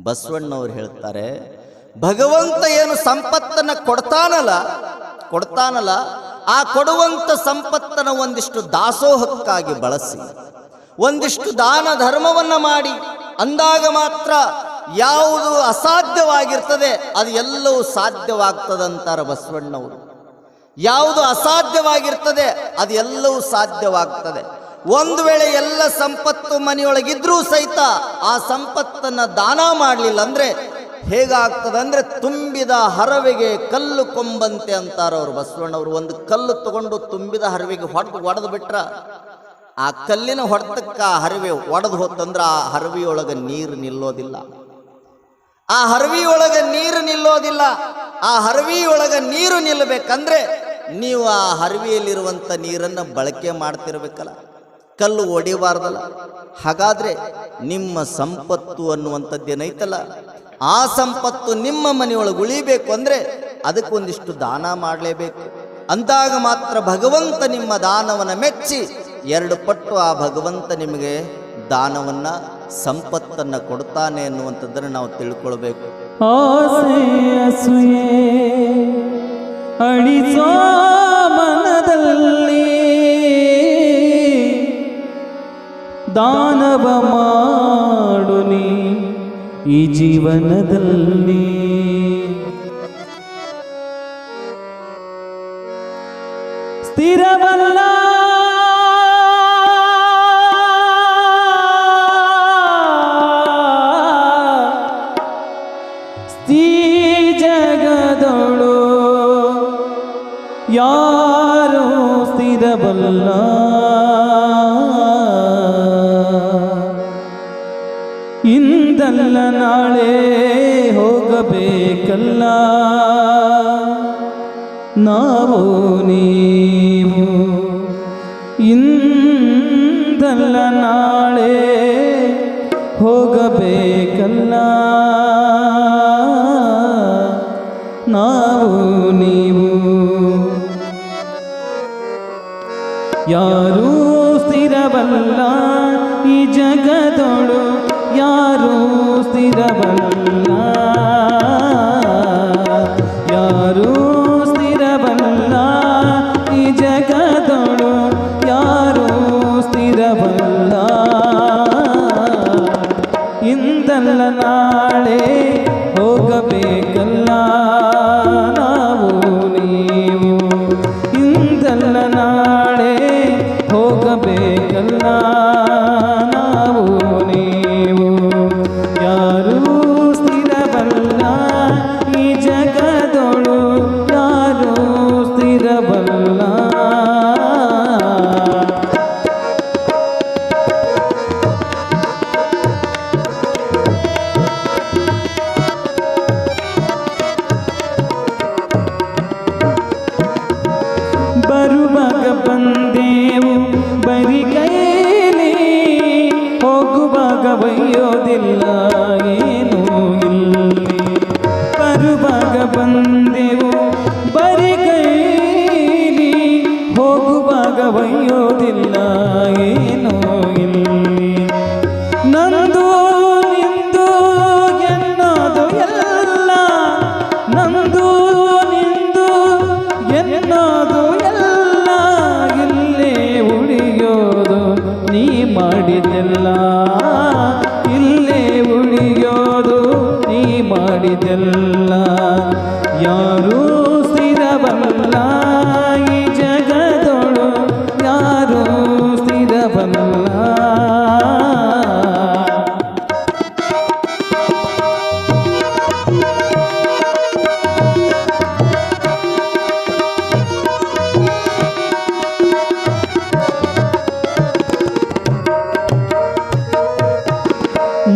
ಬಸವಣ್ಣವ್ರು ಹೇಳ್ತಾರೆ, ಭಗವಂತ ಏನು ಸಂಪತ್ತನ್ನು ಕೊಡ್ತಾನಲ್ಲ ಆ ಕೊಡುವಂಥ ಸಂಪತ್ತನ್ನು ಒಂದಿಷ್ಟು ದಾಸೋಹಕ್ಕಾಗಿ ಬಳಸಿ, ಒಂದಿಷ್ಟು ದಾನ ಧರ್ಮವನ್ನು ಮಾಡಿ ಅಂದಾಗ ಮಾತ್ರ ಯಾವುದು ಅಸಾಧ್ಯವಾಗಿರ್ತದೆ ಅದು ಎಲ್ಲವೂ ಸಾಧ್ಯವಾಗ್ತದಂತಾರೆ ಬಸವಣ್ಣವರು. ಯಾವುದು ಅಸಾಧ್ಯವಾಗಿರ್ತದೆ ಅದು ಎಲ್ಲವೂ ಸಾಧ್ಯವಾಗ್ತದೆ. ಒಂದು ವೇಳೆ ಎಲ್ಲ ಸಂಪತ್ತು ಮನೆಯೊಳಗಿದ್ರೂ ಸಹಿತ ಆ ಸಂಪತ್ತನ್ನು ದಾನ ಮಾಡಲಿಲ್ಲ ಅಂದರೆ ಹೇಗಾಗ್ತದೆ ತುಂಬಿದ ಹರವೆಗೆ ಕಲ್ಲು ಕೊಂಬಂತೆ ಅಂತಾರವ್ರು ಬಸವಣ್ಣವರು. ಒಂದು ಕಲ್ಲು ತಗೊಂಡು ತುಂಬಿದ ಹರವೆಗೆ ಒಡೆದು ಬಿಟ್ರ ಆ ಕಲ್ಲಿನ ಹೊಡೆತಕ್ಕೆ ಆ ಹರವೆ ಒಡೆದು ಹೋತಂದ್ರೆ ಆ ಹರವಿಯೊಳಗೆ ನೀರು ನಿಲ್ಲೋದಿಲ್ಲ. ಆ ಹರವಿಯೊಳಗೆ ನೀರು ನಿಲ್ಲೋದಿಲ್ಲ. ಆ ಹರವಿಯೊಳಗೆ ನೀರು ನಿಲ್ಲಬೇಕಂದ್ರೆ ನೀವು ಆ ಹರವಿಯಲ್ಲಿರುವಂಥ ನೀರನ್ನು ಬಳಕೆ ಮಾಡ್ತಿರ್ಬೇಕಲ್ಲ, ಕಲ್ಲು ಒಡಿಬಾರ್ದಲ್ಲ. ಹಾಗಾದರೆ ನಿಮ್ಮ ಸಂಪತ್ತು ಅನ್ನುವಂಥದ್ದೇನೈತಲ್ಲ, ಆ ಸಂಪತ್ತು ನಿಮ್ಮ ಮನೆಯೊಳಗೆ ಉಳಿಬೇಕು ಅಂದರೆ ಅದಕ್ಕೊಂದಿಷ್ಟು ದಾನ ಮಾಡಲೇಬೇಕು. ಅಂದಾಗ ಮಾತ್ರ ಭಗವಂತ ನಿಮ್ಮ ದಾನವನ್ನು ಮೆಚ್ಚಿ 2 ಪಟ್ಟು ಆ ಭಗವಂತ ನಿಮಗೆ ದಾನವನ್ನು ಸಂಪತ್ತನ್ನು ಕೊಡ್ತಾನೆ ಅನ್ನುವಂಥದ್ದನ್ನು ನಾವು ತಿಳ್ಕೊಳ್ಬೇಕು. ಆಸೆ ಅಸೂಯೆ ಅಳಿಸೋ ಮನದಲ್ಲಿ ದಾನವ ಮಾಡು ನೀ ಈ ಜೀವನದಲ್ಲಿ. ಸ್ಥಿರವಲ್ಲ ಜಗದೊಳು ಯಾರು ಸ್ಥಿರವಲ್ಲ. ಇಂದಲ್ಲ ನಾಳೆ ಹೋಗಬೇಕಲ್ಲ, ನಾವು ನೀವು ಇಂದಲ್ಲ ನಾಳೆ ಹೋಗಬೇಕಲ್ಲ, ನಾವು ನೀವು ಯಾರೂ ಸ್ಥಿರವಲ್ಲ ಈ ಜಗದೊಳು, ಯಾರೂ ಸ್ಥಿರವಲ್ಲ, ಯಾರೂ ಸ್ಥಿರವಲ್ಲ ಈ ಜಗದೊಳು, ಯಾರೂ ಸ್ಥಿರವಲ್ಲ. ಇಂದಲ್ಲ ನಾಳೆ ಹೋಗಬೇಕಲ್ಲ, ನಾವು ನೀವು ಇಂದಲ್ಲ ನಾಳೆ ಹೋಗಬೇಕಲ್ಲ, ನಾವು ನೀವು ಯಾರೂ ಸ್ಥಿರವಲ್ಲ ಈ ಜಗದೊಳು, ಯಾರೂ ಸ್ಥಿರವಲ್ಲ. ಬರುವಾಗ ಬಂದೆವು ಬರಿ ಕೈಲಿ, ಹೋಗುವಾಗ ಒಯ್ಯೋದಿಲ್ಲ ಏನೂ ಇಲ್ಲಿ. ಬರುವಾಗ ಬಂದೆವು ಬರಿ ಕೈಲಿ, ಹೋಗುವಾಗ ಒಯ್ಯೋದಿಲ್ಲ ಏನೂ ಇಲ್ಲಿ. ನಂದು ನಿಂದು ಎನ್ನೋದು ಎಲ್ಲ, ನಂದು ನಿಂದು ಎನ್ನೋದು ಎಲ್ಲ, ಇಲ್ಲೇ ಉಳಿಯೋದು ನೀ ಮಾಡಿದೆಲ್ಲ, ಇಲ್ಲೇ ಉಳಿಯೋದು ನೀ ಮಾಡಿದೆಲ್ಲ. ಯಾರೂ ಸ್ಥಿರವಲ್ಲ ಈ ಜಗದೊಳು, ಯಾರೂ ಸ್ಥಿರವಲ್ಲ.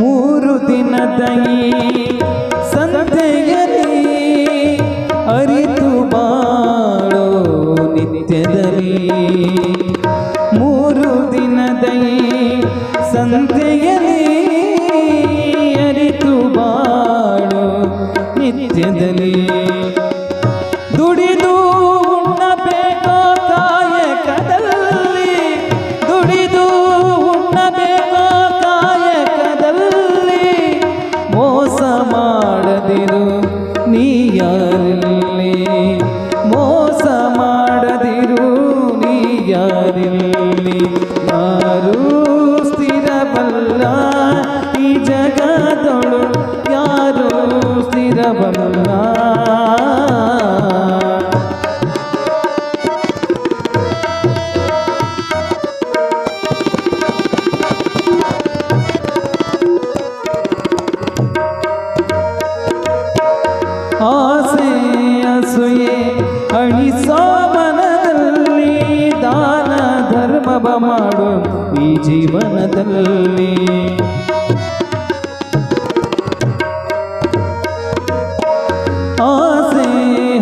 ಮೂರು ದಿನದ ಈ ಸಂತೆಯಲ್ಲಿ ಅರಿತು ಬಾಳೋ ನಿತ್ಯದಲ್ಲಿ, ಮೂರು ದಿನದ ಈ ಸಂತೆಯಲ್ಲಿ ಅರಿತು ಬಾಳೋ ನಿತ್ಯದಲ್ಲಿ. ದುಡಿದು ಉಣ್ಣಬೇಕೋ ಕಾಯಕದಲ್ಲಿ, ದುಡಿದು ಉಣ್ಣಬೇಕೋ ಕಾಯಕದಲ್ಲಿ, ಮೋಸ ಆಸೆ ಅಸೂಯೆ ಅಳಿಸೋ ಮನದಲ್ಲಿ ದಾನ ಧರ್ಮವ ಮಾಡು ಈ ಜೀವನದಲ್ಲಿ. ಆಸೆ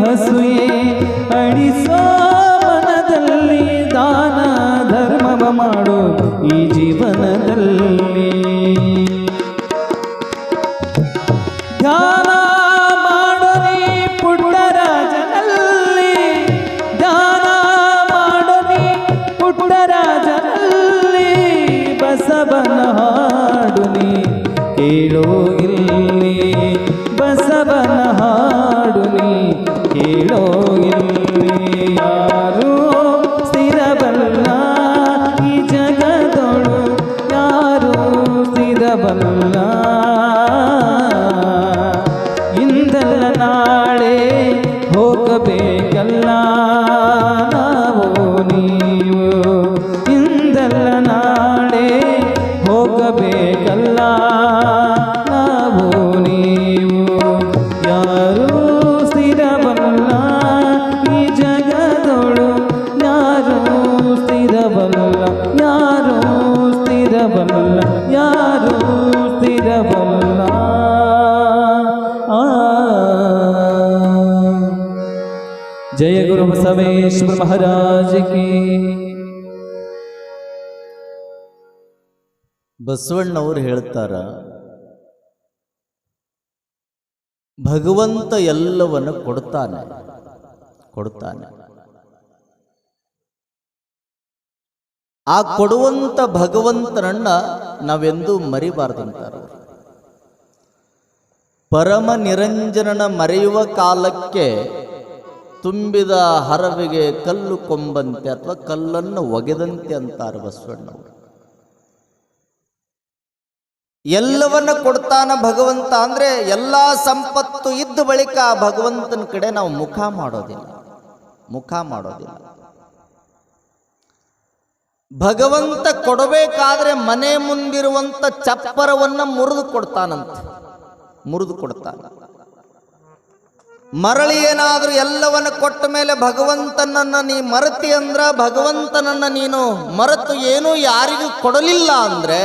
ಹಸುಯೆ ಅಳಿಸೋ ಮನದಲ್ಲಿ ದಾನ ಧರ್ಮವ ಮಾಡು ಈ ಜೀವನದಲ್ಲಿ. ಧ್ಯಾನ ಮಾಡು ನೀ ಪುಟ್ಟರಾಜನಲ್ಲಿ, ಧ್ಯಾನ ಮಾಡು ನೀ ಪುಟ್ಟರಾಜನಲ್ಲಿ, ಬಸವನ ಹಾಡು ನೀ ಕೇಳೋ ಇಲ್ಲಿ, ಬಸವನ ಹಾಡು ನೀ ಕೇಳೋ ಇಲ್ಲಿ. ಯಾರು ಸ್ಥಿರವಲ್ಲ ಈ ಜಗದೊಳು, ಯಾರು ಸ್ಥಿರವಲ್ಲ, ಇಂದಲ್ಲ ನಾಳೆ ಹೋಗಬೇಕಲ್ಲ ನಾವು ನೀವು, ಇಂದಲ್ಲ ನಾಳೆ ಹೋಗಬೇಕಲ್ಲ ನಾವು ನೀವು. ಯಾರೂ ಸ್ಥಿರವಲ್ಲ ಈ ಜಗದೊಳು, ಯಾರೂ ಸ್ಥಿರವಲ್ಲ, ಯಾರೂ ಸ್ಥಿರವಲ್ಲ, ಯಾರೂ ಸ್ಥಿರವಲ್ಲ. ಜಯ ಗುರು ಬಸವೇಶ್ವರ ಮಹಾರಾಜ ಕಿ. ಬಸವಣ್ಣವರು ಹೇಳ್ತಾರ, ಭಗವಂತ ಎಲ್ಲವನ್ನು ಕೊಡ್ತಾನೆ ಕೊಡ್ತಾನೆ. ಆ ಕೊಡುವಂತ ಭಗವಂತನನ್ನ ನಾವೆಂದೂ ಮರಿಬಾರ್ದಂತಾರ. ಪರಮ ನಿರಂಜನನ ಮರೆಯುವ ಕಾಲಕ್ಕೆ ತುಂಬಿದ ಹರವಿಗೆ ಕಲ್ಲು ಕೊಂಬಂತೆ ಅಥವಾ ಕಲ್ಲನ್ನು ಒಗೆದಂತೆ ಅಂತಾರೆ ಬಸವಣ್ಣವರು. ಎಲ್ಲವನ್ನ ಕೊಡ್ತಾನ ಭಗವಂತ ಅಂದ್ರೆ ಎಲ್ಲಾ ಸಂಪತ್ತು ಇದ್ದ ಬಳಿಕ ಭಗವಂತನ ಕಡೆ ನಾವು ಮುಖ ಮಾಡೋದಿಲ್ಲ. ಭಗವಂತ ಕೊಡಬೇಕಾದ್ರೆ ಮನೆ ಮುಂದಿರುವಂತ ಚಪ್ಪರವನ್ನ ಮುರಿದು ಕೊಡ್ತಾನ. ಮರಳಿ ಏನಾದ್ರೂ ಎಲ್ಲವನ್ನ ಕೊಟ್ಟ ಮೇಲೆ ಭಗವಂತನನ್ನ ನೀ ಮರೆತಿ ಅಂದ್ರ, ಭಗವಂತನನ್ನ ನೀನು ಮರೆತು ಏನೂ ಯಾರಿಗೂ ಕೊಡಲಿಲ್ಲ ಅಂದ್ರೆ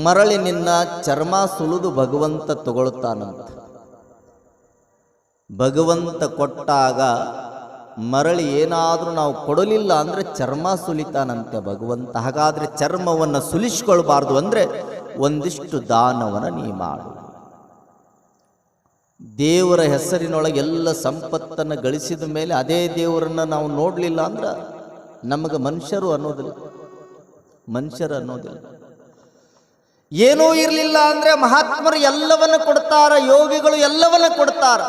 ಮರಳಿ ನಿನ್ನ ಚರ್ಮ ಸುಲಿದು ಭಗವಂತ ತಗೊಳ್ತಾನಂತ. ಭಗವಂತ ಕೊಟ್ಟಾಗ ಮರಳಿ ಏನಾದ್ರೂ ನಾವು ಕೊಡಲಿಲ್ಲ ಅಂದ್ರೆ ಚರ್ಮ ಸುಲಿತಾನಂತೆ ಭಗವಂತ. ಹಾಗಾದ್ರೆ ಚರ್ಮವನ್ನು ಸುಲಿಸ್ಕೊಳ್ಬಾರ್ದು ಅಂದ್ರೆ ಒಂದಿಷ್ಟು ದಾನವನ್ನ ನೀ ಮಾಡು. ದೇವರ ಹೆಸರಿನೊಳಗೆ ಎಲ್ಲ ಸಂಪತ್ತನ್ನು ಗಳಿಸಿದ ಮೇಲೆ ಅದೇ ದೇವರನ್ನ ನಾವು ನೋಡಲಿಲ್ಲ ಅಂದ್ರೆ ನಮಗೆ ಮನುಷ್ಯರು ಅನ್ನೋದಿಲ್ಲ. ಏನೂ ಇರಲಿಲ್ಲ ಅಂದ್ರೆ ಮಹಾತ್ಮರು ಎಲ್ಲವನ್ನ ಕೊಡ್ತಾರ, ಯೋಗಿಗಳು ಎಲ್ಲವನ್ನ ಕೊಡ್ತಾರ.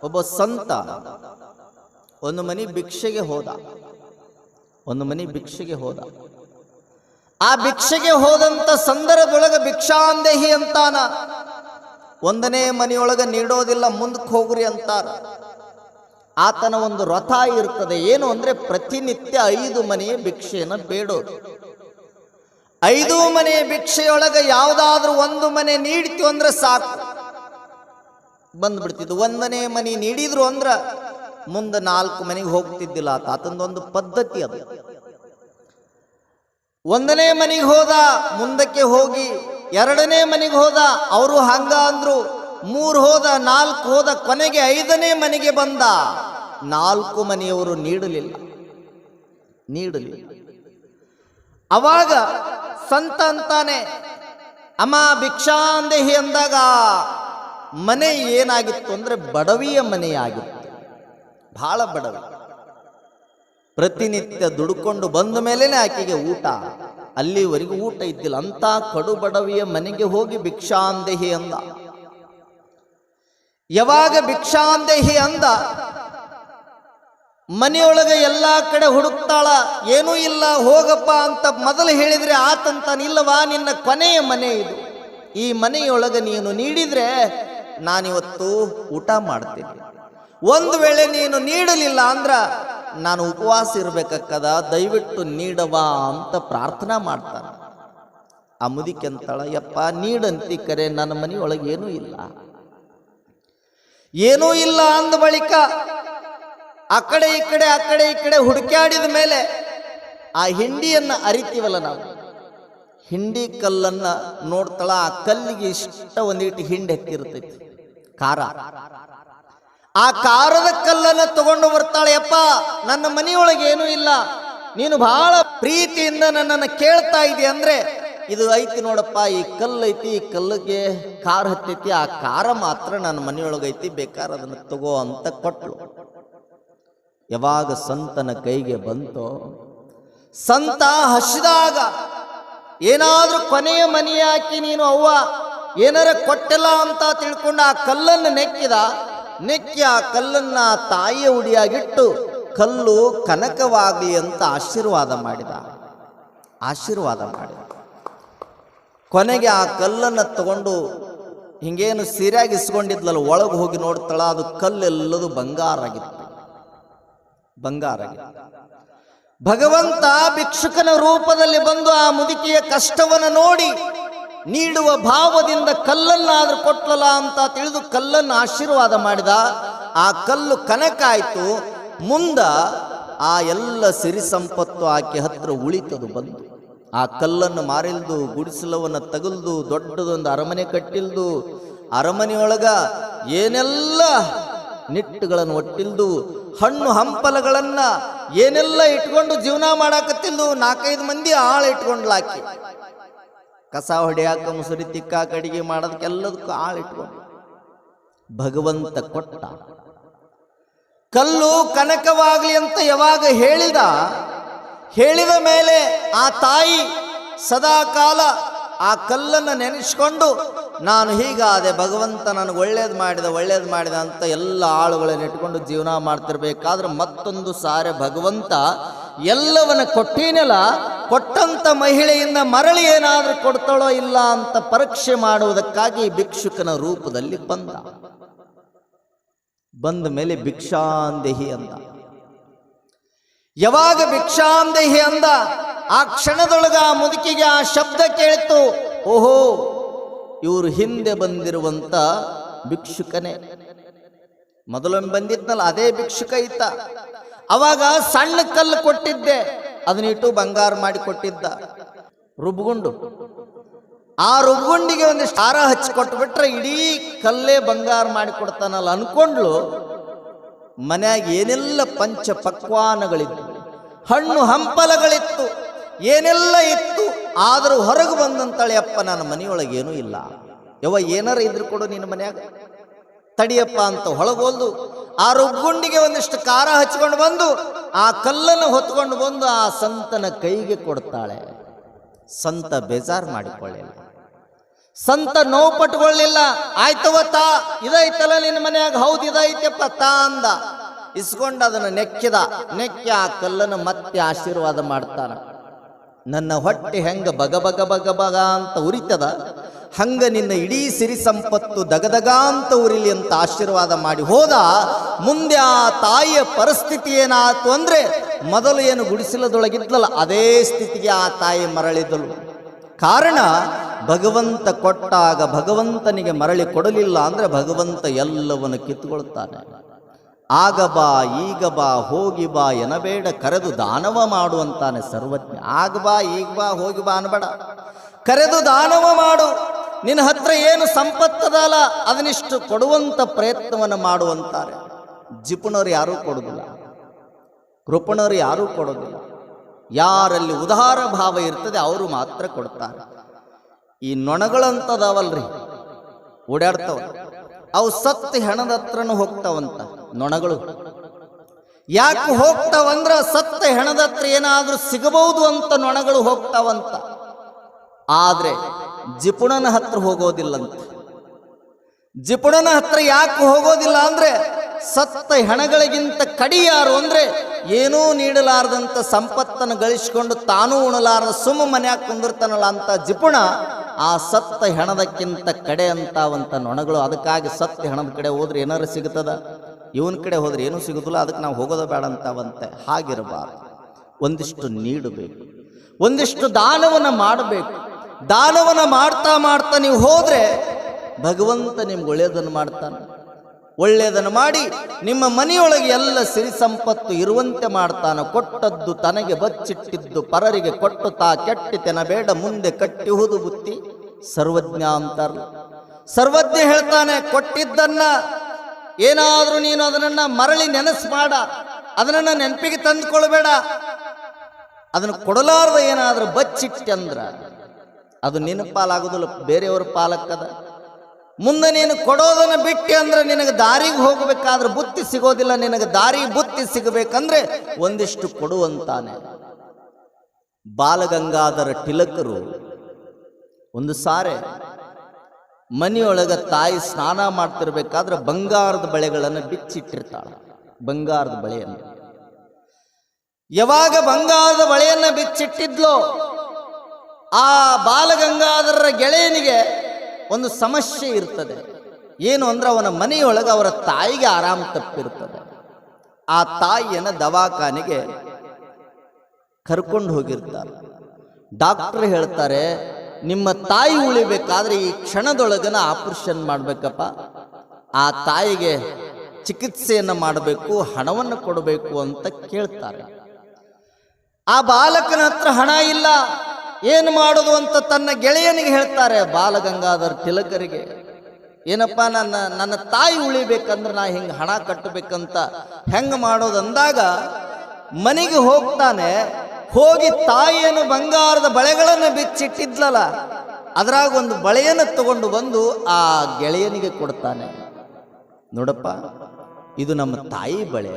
ಒಬ್ಬ ಸಂತ ಒಂದು ಮನೆ ಭಿಕ್ಷೆಗೆ ಹೋದ. ಆ ಭಿಕ್ಷೆಗೆ ಹೋದಂತ ಸಂದರ್ಭದೊಳಗೆ ಭಿಕ್ಷಾಂದೇಹಿ ಅಂತಾನ. ಒಂದನೇ ಮನೆಯೊಳಗೆ ನೀಡೋದಿಲ್ಲ, ಮುಂದಕ್ಕೆ ಹೋಗ್ರಿ ಅಂತಾರ. ಆತನ ಒಂದು ವ್ರತ ಇರ್ತದೆ. ಏನು ಅಂದ್ರೆ ಪ್ರತಿನಿತ್ಯ 5 ಮನೆಯ ಭಿಕ್ಷೆಯನ್ನು ಬೇಡೋದು. 5 ಮನೆಯ ಭಿಕ್ಷೆಯೊಳಗೆ ಯಾವುದಾದ್ರೂ ಒಂದು ಮನೆ ನೀಡ್ತು ಅಂದ್ರೆ ಸಾಕು, ಬಂದ್ಬಿಡ್ತಿದ್ದು. 1ನೇ ಮನೆ ನೀಡಿದ್ರು ಅಂದ್ರ ಮುಂದೆ 4 ಮನೆಗೆ ಹೋಗ್ತಿದ್ದಿಲ್ಲ. ಆತಂದೊಂದು ಪದ್ಧತಿ ಅದು. 1ನೇ ಮನೆಗೆ ಹೋದ, ಮುಂದಕ್ಕೆ ಹೋಗಿ 2ನೇ ಮನೆಗೆ ಹೋದ, ಅವರು ಹಂಗ ಅಂದ್ರು. 3 ಹೋದ, 4 ಹೋದ, ಕೊನೆಗೆ 5ನೇ ಮನೆಗೆ ಬಂದ. 4 ಮನೆಯವರು ನೀಡಲಿಲ್ಲ. ಅವಾಗ ಸಂತ ಅಂತಾನೆ, ಅಮ್ಮ ಭಿಕ್ಷಾಂದೇಹಿ ಅಂದಾಗ ಮನೆ ಏನಾಗಿತ್ತು ಅಂದ್ರೆ ಬಡವಿಯ ಮನೆಯಾಗಿತ್ತು. ಬಹಳ ಬಡವಿ. ಪ್ರತಿನಿತ್ಯ ದುಡ್ಕೊಂಡು ಬಂದ ಮೇಲೇನೆ ಆಕೆಗೆ ಊಟ. ಅಲ್ಲಿವರೆಗೂ ಊಟ ಇದ್ದಿಲ್ಲ. ಅಂತ ಕಡು ಬಡವಿಯ ಮನೆಗೆ ಹೋಗಿ ಭಿಕ್ಷಾಂದೇಹಿ ಅಂದ. ಯಾವಾಗ ಭಿಕ್ಷಾಂದೇಹಿ ಅಂದ, ಮನೆಯೊಳಗೆ ಎಲ್ಲಾ ಕಡೆ ಹುಡುಕ್ತಾಳ, ಏನೂ ಇಲ್ಲ, ಹೋಗಪ್ಪ ಅಂತ ಮೊದಲು ಹೇಳಿದ್ರೆ ಆತಂತಾನಿಲ್ಲವಾ, ನಿನ್ನ ಕೊನೆಯ ಮನೆ ಇದು. ಈ ಮನೆಯೊಳಗೆ ನೀನು ನೀಡಿದ್ರೆ ನಾನಿವತ್ತು ಊಟ ಮಾಡ್ತೀನಿ. ಒಂದು ವೇಳೆ ನೀನು ನೀಡಲಿಲ್ಲ ಅಂದ್ರ ನಾನು ಉಪವಾಸ ಇರ್ಬೇಕಕ್ಕದ, ದಯವಿಟ್ಟು ನೀಡವಾ ಅಂತ ಪ್ರಾರ್ಥನಾ ಮಾಡ್ತಾನೆ. ಆ ಮುದಿಕೆ ಅಂತಾಳ, ಯಪ್ಪ ನೀಡಂತಿ ಕರೆ ನನ್ನ ಮನೆಯೊಳಗೆ ಏನೂ ಇಲ್ಲ. ಏನೂ ಇಲ್ಲ ಅಂದ ಬಳಿಕ ಆ ಕಡೆ ಈ ಕಡೆ ಹುಡುಕ್ಯಾಡಿದ ಮೇಲೆ ಆ ಹಿಂಡಿಯನ್ನು ಅರಿತೀವಲ್ಲ ನಾವು, ಹಿಂಡಿ ಕಲ್ಲನ್ನು ನೋಡ್ತಾಳ. ಆ ಕಲ್ಲಿಗೆ ಇಷ್ಟ ಒಂದಿಟ್ಟು ಹಿಂಡಿ ಹತ್ತಿರ್ತೈತಿ, ಖಾರ. ಆ ಖಾರದ ಕಲ್ಲನ್ನು ತಗೊಂಡು ಬರ್ತಾಳೆ. ಯಪ್ಪ, ನನ್ನ ಮನೆಯೊಳಗೆ ಏನೂ ಇಲ್ಲ, ನೀನು ಬಹಳ ಪ್ರೀತಿಯಿಂದ ನನ್ನನ್ನು ಕೇಳ್ತಾ ಇದ್ದಿ ಅಂದ್ರೆ ಇದು ಐತಿ ನೋಡಪ್ಪ, ಈ ಕಲ್ಲು ಐತಿ, ಈ ಕಲ್ಲಿಗೆ ಖಾರ ಹತ್ತೈತಿ, ಆ ಖಾರ ಮಾತ್ರ ನನ್ನ ಮನೆಯೊಳಗೈತಿ, ಬೇಕಾದ್ರೆ ಅದನ್ನು ತಗೋ ಅಂತ ಕೊಟ್ಲು. ಯಾವಾಗ ಸಂತನ ಕೈಗೆ ಬಂತೋ, ಸಂತ ಹಸಿದಾಗ ಏನಾದ್ರೂ ಕೊನೆಯ ಮನಿ ಹಾಕಿ ನೀನು ಅವ್ವ ಏನಾರ ಕೊಟ್ಟಿಲ್ಲ ಅಂತ ತಿಳ್ಕೊಂಡು ಆ ಕಲ್ಲನ್ನು ನೆಕ್ಕಿ ಆ ಕಲ್ಲನ್ನ ತಾಯಿಯ ಉಡಿಯಾಗಿಟ್ಟು ಕಲ್ಲು ಕನಕವಾಗಲಿ ಅಂತ ಆಶೀರ್ವಾದ ಮಾಡಿದ. ಕೊನೆಗೆ ಆ ಕಲ್ಲನ್ನು ತಗೊಂಡು ಹಿಂಗೇನು ಸೀರೆಯಾಗಿ ಇಸ್ಕೊಂಡಿದ್ಲಲ್ಲ, ಒಳಗೆ ಹೋಗಿ ನೋಡ್ತಾಳ, ಅದು ಕಲ್ಲೆಲ್ಲದು ಬಂಗಾರ ಆಗಿತ್ತು. ಭಗವಂತ ಭಿಕ್ಷುಕನ ರೂಪದಲ್ಲಿ ಬಂದು ಆ ಮುದುಕಿಯ ಕಷ್ಟವನ್ನು ನೋಡಿ ನೀಡುವ ಭಾವದಿಂದ ಕಲ್ಲನ್ನಾದ್ರೂ ಕೊಟ್ಲಲ್ಲ ಅಂತ ತಿಳಿದು ಕಲ್ಲನ್ನು ಆಶೀರ್ವಾದ ಮಾಡಿದ. ಆ ಕಲ್ಲು ಕನಕ ಆಯ್ತು. ಮುಂದ ಆ ಎಲ್ಲ ಸಿರಿ ಸಂಪತ್ತು ಆಕೆ ಹತ್ರ ಉಳಿತದು ಬಂದು. ಆ ಕಲ್ಲನ್ನು ಮಾರಿಲ್ದು, ಗುಡಿಸಲವನ್ನು ತಗಲ್ದು, ದೊಡ್ಡದೊಂದು ಅರಮನೆ ಕಟ್ಟಿಲ್ದು, ಅರಮನೆಯೊಳಗ ಏನೆಲ್ಲ ನಿಟ್ಟುಗಳನ್ನು ಒಟ್ಟಿಲ್ದು, ಹಣ್ಣು ಹಂಪಲಗಳನ್ನ ಏನೆಲ್ಲ ಇಟ್ಕೊಂಡು ಜೀವನ ಮಾಡಾಕತ್ತಿಲ್ದು. 4-5 ಮಂದಿ ಆಳ ಇಟ್ಕೊಂಡ್ಲಾಕಿ, ಕಸ ಹೊಡೆಯಾಕ, ಮುಸುರಿ ತಿಕ್ಕಾಕ, ಅಡಿಗೆ ಮಾಡೋದಕ್ಕೆಲ್ಲದಕ್ಕೂ ಆಳ ಇಟ್ಕೊಂಡು. ಭಗವಂತ ಕೊಟ್ಟ. ಕಲ್ಲು ಕನಕವಾಗ್ಲಿ ಅಂತ ಯಾವಾಗ ಹೇಳಿದ ಮೇಲೆ ಆ ತಾಯಿ ಸದಾ ಕಾಲ ಆ ಕಲ್ಲನ್ನು ನೆನೆಸ್ಕೊಂಡು ನಾನು ಹೀಗಾದೆ, ಭಗವಂತ ನನಗೆ ಒಳ್ಳೇದು ಮಾಡಿದ ಅಂತ ಎಲ್ಲ ಆಳುಗಳನ್ನು ಇಟ್ಕೊಂಡು ಜೀವನ ಮಾಡ್ತಿರ್ಬೇಕಾದ್ರೆ ಮತ್ತೊಂದು ಸಾರೆ ಭಗವಂತ ಎಲ್ಲವನ್ನ ಕೊಟ್ಟೀನಲ್ಲ, ಕೊಟ್ಟಂತ ಮಹಿಳೆಯಿಂದ ಮರಳಿ ಏನಾದರೂ ಕೊಡ್ತಾಳೋ ಇಲ್ಲ ಅಂತ ಪರೀಕ್ಷೆ ಮಾಡುವುದಕ್ಕಾಗಿ ಭಿಕ್ಷುಕನ ರೂಪದಲ್ಲಿ ಬಂದ ಮೇಲೆ ಭಿಕ್ಷಾಂದೇಹಿ ಅಂದ. ಯಾವಾಗ ಭಿಕ್ಷಾಂದೇಹಿ ಅಂದ ಆ ಕ್ಷಣದೊಳಗ ಆ ಮುದುಕಿಗೆ ಆ ಶಬ್ದ ಕೇಳಿತು. ಓಹೋ, ಇವರು ಹಿಂದೆ ಬಂದಿರುವಂತ ಭಿಕ್ಷುಕನೇ. ಮೊದಲೊಮ್ಮೆ ಬಂದಿದ್ನಲ್ಲ ಅದೇ ಭಿಕ್ಷುಕ ಇತ್ತ. ಅವಾಗ ಸಣ್ಣ ಕಲ್ಲು ಕೊಟ್ಟಿದ್ದೆ, ಅದನ್ನಿಟ್ಟು ಬಂಗಾರ ಮಾಡಿ ಕೊಟ್ಟಿದ್ದ. ರುಬ್ಗುಂಡು, ಆ ರುಬ್ಗುಂಡಿಗೆ ಒಂದಿಷ್ಟು ಹಾರ ಹಚ್ಚಿ ಕೊಟ್ಬಿಟ್ರೆ ಇಡೀ ಕಲ್ಲೇ ಬಂಗಾರ ಮಾಡಿ ಕೊಡ್ತಾನಲ್ಲ ಅನ್ಕೊಂಡ್ಲು. ಮನ್ಯಾಗ ಏನೆಲ್ಲ ಪಂಚ ಪಕ್ವಾನಗಳಿತ್ತು, ಹಣ್ಣು ಹಂಪಲಗಳಿತ್ತು, ಏನೆಲ್ಲ ಇತ್ತು. ಆದರೂ ಹೊರಗೆ ಬಂದಂತಾಳೆ, ಅಪ್ಪ ನನ್ನ ಮನೆಯೊಳಗೆ ಏನೂ ಇಲ್ಲ, ಯವ್ವ ಏನಾರ ಇದ್ರು ಕೊಡು ನಿನ್ನ ಮನ್ಯಾಗ, ತಡಿಯಪ್ಪ ಅಂತ ಹೊಳಗೋಲ್ದು ಆ ರುಗ್ಗುಂಡಿಗೆ ಒಂದಿಷ್ಟು ಖಾರ ಹಚ್ಕೊಂಡು ಬಂದು ಆ ಕಲ್ಲನ್ನು ಹೊತ್ಕೊಂಡು ಬಂದು ಆ ಸಂತನ ಕೈಗೆ ಕೊಡ್ತಾಳೆ. ಸಂತ ಬೇಜಾರು ಮಾಡಿಕೊಳ್ಳಿಲ್ಲ, ಸಂತ ನೋವು ಪಟ್ಕೊಳ್ಳಿಲ್ಲ. ಆಯ್ತವತ್ತ, ಇದೈತಲ್ಲ ನಿನ್ನ ಮನ್ಯಾಗ, ಹೌದು ಇದೈತಪ್ಪ ತಾ ಅಂದ. ಇಸ್ಕೊಂಡು ಅದನ್ನು ನೆಕ್ಕಿ ಆ ಕಲ್ಲನ್ನು ಮತ್ತೆ ಆಶೀರ್ವಾದ ಮಾಡ್ತಾನ. ನನ್ನ ಹೊಟ್ಟೆ ಹೆಂಗ ಬಗ ಅಂತ ಉರಿತದ, ಹಂಗ ನಿನ್ನ ಇಡೀ ಸಿರಿ ಸಂಪತ್ತು ದಗದಗ ಅಂತ ಉರಿಲಿ ಅಂತ ಆಶೀರ್ವಾದ ಮಾಡಿ ಹೋದ. ಮುಂದೆ ಆ ತಾಯಿಯ ಪರಿಸ್ಥಿತಿ ಏನಾಯ್ತು ಅಂದ್ರೆ, ಮೊದಲು ಏನು ಗುಡಿಸಲದೊಳಗಿದ್ಲಲ್ಲ ಅದೇ ಸ್ಥಿತಿಗೆ ಆ ತಾಯಿ ಮರಳಿದಳು. ಕಾರಣ ಭಗವಂತ ಕೊಟ್ಟಾಗ ಭಗವಂತನಿಗೆ ಮರಳಿ ಕೊಡಲಿಲ್ಲ ಅಂದ್ರೆ ಭಗವಂತ ಎಲ್ಲವನ್ನು ಕಿತ್ತುಕೊಳ್ತಾನೆ. ಆಗ ಬಾ ಈಗ ಬಾ ಹೋಗಿ ಬಾ ಎನಬೇಡ, ಕರೆದು ದಾನವ ಮಾಡುವಂತಾನೆ ಸರ್ವಜ್ಞ. ಆಗ ಬಾ ಈಗ ಬಾ ಹೋಗಿ ಬಾ ಅನ್ಬೇಡ, ಕರೆದು ದಾನವ ಮಾಡು. ನಿನ್ನ ಹತ್ರ ಏನು ಸಂಪತ್ತದಲ್ಲ ಅದನ್ನಿಷ್ಟು ಕೊಡುವಂತ ಪ್ರಯತ್ನವನ್ನು ಮಾಡುವಂತಾರೆ. ಜಿಪುಣರು ಯಾರೂ ಕೊಡುವುದಿಲ್ಲ, ಕೃಪಣರು ಯಾರೂ ಕೊಡೋದಿಲ್ಲ. ಯಾರಲ್ಲಿ ಉದಾರ ಭಾವ ಇರ್ತದೆ ಅವರು ಮಾತ್ರ ಕೊಡ್ತಾರೆ. ಈ ನೊಣಗಳಂತದವಲ್ರಿ, ಓಡಾಡ್ತಾವ, ಅವು ಸತ್ತು ಹೆಣದ ಹತ್ರನೂ ಹೋಗ್ತಾವಂತ ನೊಣಗಳು. ಯಾಕೆ ಹೋಗ್ತಾವಂದ್ರ ಸತ್ತ ಹೆಣದ ಹತ್ರ ಏನಾದ್ರೂ ಸಿಗಬಹುದು ಅಂತ ನೊಣಗಳು ಹೋಗ್ತಾವಂತ. ಆದ್ರೆ ಜಿಪುಣನ ಹತ್ರ ಹೋಗೋದಿಲ್ಲಂತ. ಜಿಪುಣನ ಹತ್ರ ಯಾಕೆ ಹೋಗೋದಿಲ್ಲ ಅಂದ್ರೆ, ಸತ್ತ ಹೆಣಗಳಿಗಿಂತ ಕಡಿ ಯಾರು ಅಂದ್ರೆ, ಏನೂ ನೀಡಲಾರದಂತ ಸಂಪತ್ತನ್ನು ಗಳಿಸಿಕೊಂಡು ತಾನೂ ಉಣಲಾರದ ಸುಮ್ಮ ಮನ್ಯಾಗ ಕುಂದಿರ್ತಾನಲ್ಲ ಅಂತ ಜಿಪುಣ ಆ ಸತ್ತ ಹೆಣದಕ್ಕಿಂತ ಕಡೆ ಅಂತಾವಂತ ನೊಣಗಳು. ಅದಕ್ಕಾಗಿ ಸತ್ತ ಹೆಣದ ಕಡೆ ಹೋದ್ರೆ ಏನಾರು ಸಿಗುತ್ತದ, ಇವನ ಕಡೆ ಹೋದ್ರೆ ಏನೂ ಸಿಗುದಿಲ್ಲ, ಅದಕ್ಕೆ ನಾವು ಹೋಗೋದ ಬೇಡ ಅಂತಾವಂತೆ. ಹಾಗಿರಬಾರ್ದು. ಒಂದಿಷ್ಟು ನೀಡಬೇಕು, ಒಂದಿಷ್ಟು ದಾನವನ್ನು ಮಾಡಬೇಕು. ದಾನವನ್ನು ಮಾಡ್ತಾ ನೀವು ಹೋದ್ರೆ ಭಗವಂತ ನಿಮ್ಗೆ ಒಳ್ಳೆಯದನ್ನು ಮಾಡ್ತಾನೆ. ಒಳ್ಳೆಯದನ್ನು ಮಾಡಿ ನಿಮ್ಮ ಮನೆಯೊಳಗೆ ಎಲ್ಲ ಸಿರಿ ಸಂಪತ್ತು ಇರುವಂತೆ ಮಾಡ್ತಾನೆ. ಕೊಟ್ಟದ್ದು ತನಗೆ ಬಚ್ಚಿಟ್ಟಿದ್ದು ಪರರಿಗೆ ಕೊಟ್ಟು ತಾ ಕೆಟ್ಟಿತೆನ ಬೇಡ ಮುಂದೆ ಕಟ್ಟಿಹುದು ಬುತ್ತಿ ಸರ್ವಜ್ಞ ಅಂತಾರಲ್ಲ. ಸರ್ವಜ್ಞ ಹೇಳ್ತಾನೆ, ಕೊಟ್ಟಿದ್ದನ್ನ ಏನಾದರೂ ನೀನು ಅದನ್ನ ಮರಳಿ ನೆನಸು ಮಾಡ, ಅದನ್ನ ನೆನಪಿಗೆ ತಂದುಕೊಳ್ಬೇಡ. ಅದನ್ನು ಕೊಡಲಾರ್ದ ಏನಾದರೂ ಬಚ್ಚಿಟ್ಟೆ ಅಂದ್ರ ಅದು ನಿನ್ನ ಪಾಲಾಗೋದಿಲ್ಲ, ಬೇರೆಯವ್ರ ಪಾಲಕ್ಕದ. ಮುಂದೆ ನೀನು ಕೊಡೋದನ್ನ ಬಿಟ್ಟೆ ಅಂದ್ರೆ ನಿನಗೆ ದಾರಿಗೆ ಹೋಗಬೇಕಾದ್ರೆ ಬುತ್ತಿ ಸಿಗೋದಿಲ್ಲ. ನಿನಗೆ ದಾರಿ ಬುತ್ತಿ ಸಿಗಬೇಕಂದ್ರೆ ಒಂದಿಷ್ಟು ಕೊಡುವಂತಾನೆ. ಬಾಲಗಂಗಾಧರ ತಿಲಕರು ಒಂದು ಸಾರೆ ಮನೆಯೊಳಗ ತಾಯಿ ಸ್ನಾನ ಮಾಡ್ತಿರ್ಬೇಕಾದ್ರೆ ಬಂಗಾರದ ಬಳೆಗಳನ್ನು ಬಿಚ್ಚಿಟ್ಟಿರ್ತಾಳೆ. ಬಂಗಾರದ ಬಳೆಯನ್ನು ಯಾವಾಗ ಬಂಗಾರದ ಬಳೆಯನ್ನ ಬಿಚ್ಚಿಟ್ಟಿದ್ಲೋ ಆ ಬಾಲಗಂಗಾಧರರ ಗೆಳೆಯನಿಗೆ ಒಂದು ಸಮಸ್ಯೆ ಇರ್ತದೆ. ಏನು ಅಂದ್ರೆ ಅವನ ಮನೆಯೊಳಗೆ ಅವರ ತಾಯಿಗೆ ಆರಾಮ ತಪ್ಪಿರ್ತದೆ. ಆ ತಾಯಿಯನ್ನು ದವಾಖಾನೆಗೆ ಕರ್ಕೊಂಡು ಹೋಗಿರ್ತಾರೆ. ಡಾಕ್ಟರ್ ಹೇಳ್ತಾರೆ, ನಿಮ್ಮ ತಾಯಿ ಉಳಿಬೇಕಾದ್ರೆ ಈ ಕ್ಷಣದೊಳಗನ ಆಪರೇಷನ್ ಮಾಡ್ಬೇಕಪ್ಪ, ಆ ತಾಯಿಗೆ ಚಿಕಿತ್ಸೆಯನ್ನು ಮಾಡಬೇಕು, ಹಣವನ್ನು ಕೊಡಬೇಕು ಅಂತ ಕೇಳ್ತಾರೆ. ಆ ಬಾಲಕನ ಹತ್ರ ಹಣ ಇಲ್ಲ, ಏನು ಮಾಡೋದು ಅಂತ ತನ್ನ ಗೆಳೆಯನಿಗೆ ಹೇಳ್ತಾರೆ. ಬಾಲಗಂಗಾಧರ ತಿಲಕರಿಗೆ, ಏನಪ್ಪ ನನ್ನ ತಾಯಿ ಉಳಿಬೇಕಂದ್ರೆ ನಾ ಹಿಂಗೆ ಹಣ ಕಟ್ಟಬೇಕಂತ ಹೆಂಗೆ ಮಾಡೋದು ಅಂದಾಗ ಮನೆಗೆ ಹೋಗ್ತಾನೆ. ಹೋಗಿ ತಾಯಿಯನ್ನು ಬಂಗಾರದ ಬಳೆಗಳನ್ನು ಬಿಚ್ಚಿಟ್ಟಿದ್ಲಲ್ಲ ಅದರಾಗ ಒಂದು ಬಳೆಯನ್ನು ತಗೊಂಡು ಬಂದು ಆ ಗೆಳೆಯನಿಗೆ ಕೊಡ್ತಾನೆ. ನೋಡಪ್ಪ, ಇದು ನಮ್ಮ ತಾಯಿ ಬಳೆ,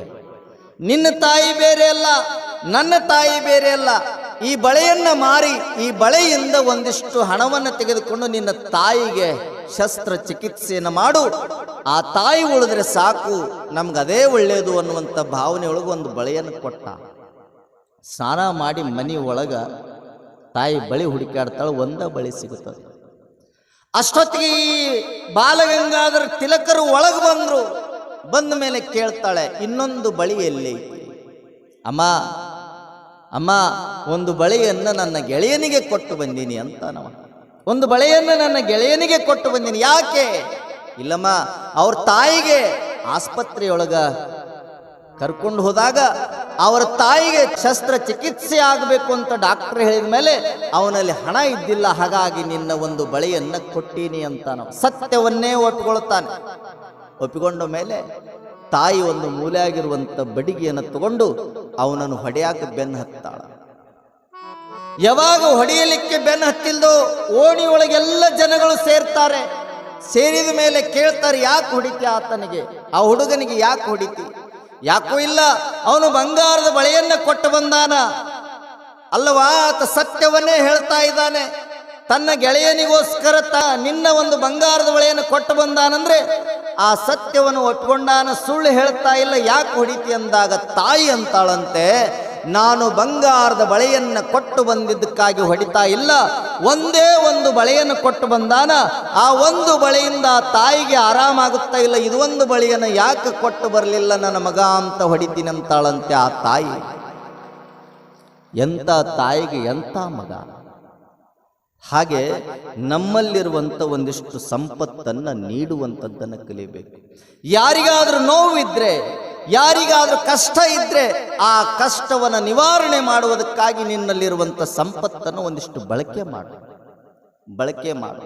ನಿನ್ನ ತಾಯಿ ಬೇರೆ ಅಲ್ಲ, ನನ್ನ ತಾಯಿ ಬೇರೆ ಅಲ್ಲ. ಈ ಬಳೆಯನ್ನ ಮಾರಿ ಈ ಬಳೆಯಿಂದ ಒಂದಿಷ್ಟು ಹಣವನ್ನು ತೆಗೆದುಕೊಂಡು ನಿನ್ನ ತಾಯಿಗೆ ಶಸ್ತ್ರಚಿಕಿತ್ಸೆಯನ್ನು ಮಾಡು, ಆ ತಾಯಿ ಉಳಿದ್ರೆ ಸಾಕು, ನಮ್ಗದೇ ಒಳ್ಳೆಯದು ಅನ್ನುವಂಥ ಭಾವನೆಯೊಳಗೆ ಒಂದು ಬಳೆಯನ್ನು ಕೊಟ್ಟ. ಸ್ನಾನ ಮಾಡಿ ಮನೆ ಒಳಗ ತಾಯಿ ಬಳಿ ಹುಡುಕಾಡ್ತಾಳೆ, ಒಂದ ಬಳಿ ಸಿಗುತ್ತದೆ. ಅಷ್ಟೊತ್ತಿಗೆ ಈ ಬಾಲಗಂಗಾಧರ ತಿಲಕರು ಒಳಗೆ ಬಂದ್ರು. ಬಂದ ಮೇಲೆ ಕೇಳ್ತಾಳೆ, ಇನ್ನೊಂದು ಬಳಿ ಎಲ್ಲಿ? ಅಮ್ಮ ಅಮ್ಮ, ಒಂದು ಬಳೆಯನ್ನು ನನ್ನ ಗೆಳೆಯನಿಗೆ ಕೊಟ್ಟು ಬಂದೀನಿ ಅಂತ. ಒಂದು ಬಳೆಯನ್ನು ನನ್ನ ಗೆಳೆಯನಿಗೆ ಕೊಟ್ಟು ಬಂದೀನಿ. ಯಾಕೆ? ಇಲ್ಲಮ್ಮ, ಅವ್ರ ತಾಯಿಗೆ ಆಸ್ಪತ್ರೆಯೊಳಗ ಕರ್ಕೊಂಡು ಹೋದಾಗ ಅವರ ತಾಯಿಗೆ ಶಸ್ತ್ರಚಿಕಿತ್ಸೆ ಆಗಬೇಕು ಅಂತ ಡಾಕ್ಟರ್ ಹೇಳಿದ ಮೇಲೆ ಅವನಲ್ಲಿ ಹಣ ಇದ್ದಿಲ್ಲ, ಹಾಗಾಗಿ ನಿನ್ನ ಒಂದು ಬಳೆಯನ್ನು ಕೊಟ್ಟೀನಿ ಅಂತ ಸತ್ಯವನ್ನೇ ಒಪ್ಪಿಕೊಳ್ತಾನೆ. ಒಪ್ಪಿಕೊಂಡ ಮೇಲೆ ತಾಯಿ ಒಂದು ಮೂಲೆಯಾಗಿರುವಂಥ ಬಡಿಗೆಯನ್ನು ತಗೊಂಡು ಅವನನ್ನು ಹೊಡೆಯಾಕ ಬೆನ್ನು ಹತ್ತಾಳ. ಯಾವಾಗ ಹೊಡೆಯಲಿಕ್ಕೆ ಬೆನ್ನು ಹತ್ತಿಲ್ದೋ ಓಣಿಯೊಳಗೆಲ್ಲ ಜನಗಳು ಸೇರ್ತಾರೆ. ಸೇರಿದ ಮೇಲೆ ಕೇಳ್ತಾರೆ, ಯಾಕೆ ಹೊಡಿತಿ ಆತನಿಗೆ, ಆ ಹುಡುಗನಿಗೆ ಯಾಕೆ ಹೊಡಿತಿ? ಯಾಕೋ ಇಲ್ಲ, ಅವನು ಬಂಗಾರದ ಬಳೆಯನ್ನ ಕೊಟ್ಟು ಬಂದಾನ ಅಲ್ಲವಾ, ಆತ ಸತ್ಯವನ್ನೇ ಹೇಳ್ತಾ ಇದ್ದಾನೆ. ತನ್ನ ಗೆಳೆಯನಿಗೋಸ್ಕರ ನಿನ್ನ ಒಂದು ಬಂಗಾರದ ಬಳೆಯನ್ನು ಕೊಟ್ಟು ಬಂದಾನಂದ್ರೆ ಆ ಸತ್ಯವನ್ನು ಒಪ್ಪಿಕೊಂಡಾನ, ಸುಳ್ಳು ಹೇಳ್ತಾ ಇಲ್ಲ. ಯಾಕೆ ಹೊಡಿತಿ ಅಂದಾಗ ತಾಯಿ ಅಂತಾಳಂತೆ, ನಾನು ಬಂಗಾರದ ಬಳೆಯನ್ನು ಕೊಟ್ಟು ಬಂದಿದ್ದಕ್ಕಾಗಿ ಹೊಡಿತಾ ಇಲ್ಲ, ಒಂದೇ ಒಂದು ಬಳೆಯನ್ನು ಕೊಟ್ಟು ಬಂದಾನ, ಆ ಒಂದು ಬಳೆಯಿಂದ ತಾಯಿಗೆ ಆರಾಮಾಗುತ್ತಾ ಇಲ್ಲ, ಇದು ಒಂದು ಬಳೆಯನ್ನು ಯಾಕೆ ಕೊಟ್ಟು ಬರಲಿಲ್ಲ ನನ್ನ ಮಗ ಅಂತ ಹೊಡಿತೀನಿ ಅಂತಾಳಂತೆ ಆ ತಾಯಿ. ಎಂಥ ತಾಯಿಗೆ ಎಂಥ ಮಗ. ಹಾಗೆ ನಮ್ಮಲ್ಲಿರುವಂಥ ಒಂದಿಷ್ಟು ಸಂಪತ್ತನ್ನು ನೀಡುವಂಥದ್ದನ್ನು ಕಲಿಬೇಕು. ಯಾರಿಗಾದ್ರೂ ನೋವಿದ್ರೆ, ಯಾರಿಗಾದ್ರೂ ಕಷ್ಟ ಇದ್ರೆ ಆ ಕಷ್ಟವನ್ನು ನಿವಾರಣೆ ಮಾಡುವುದಕ್ಕಾಗಿ ನಿನ್ನಲ್ಲಿರುವಂಥ ಸಂಪತ್ತನ್ನು ಒಂದಿಷ್ಟು ಬಳಕೆ ಮಾಡು.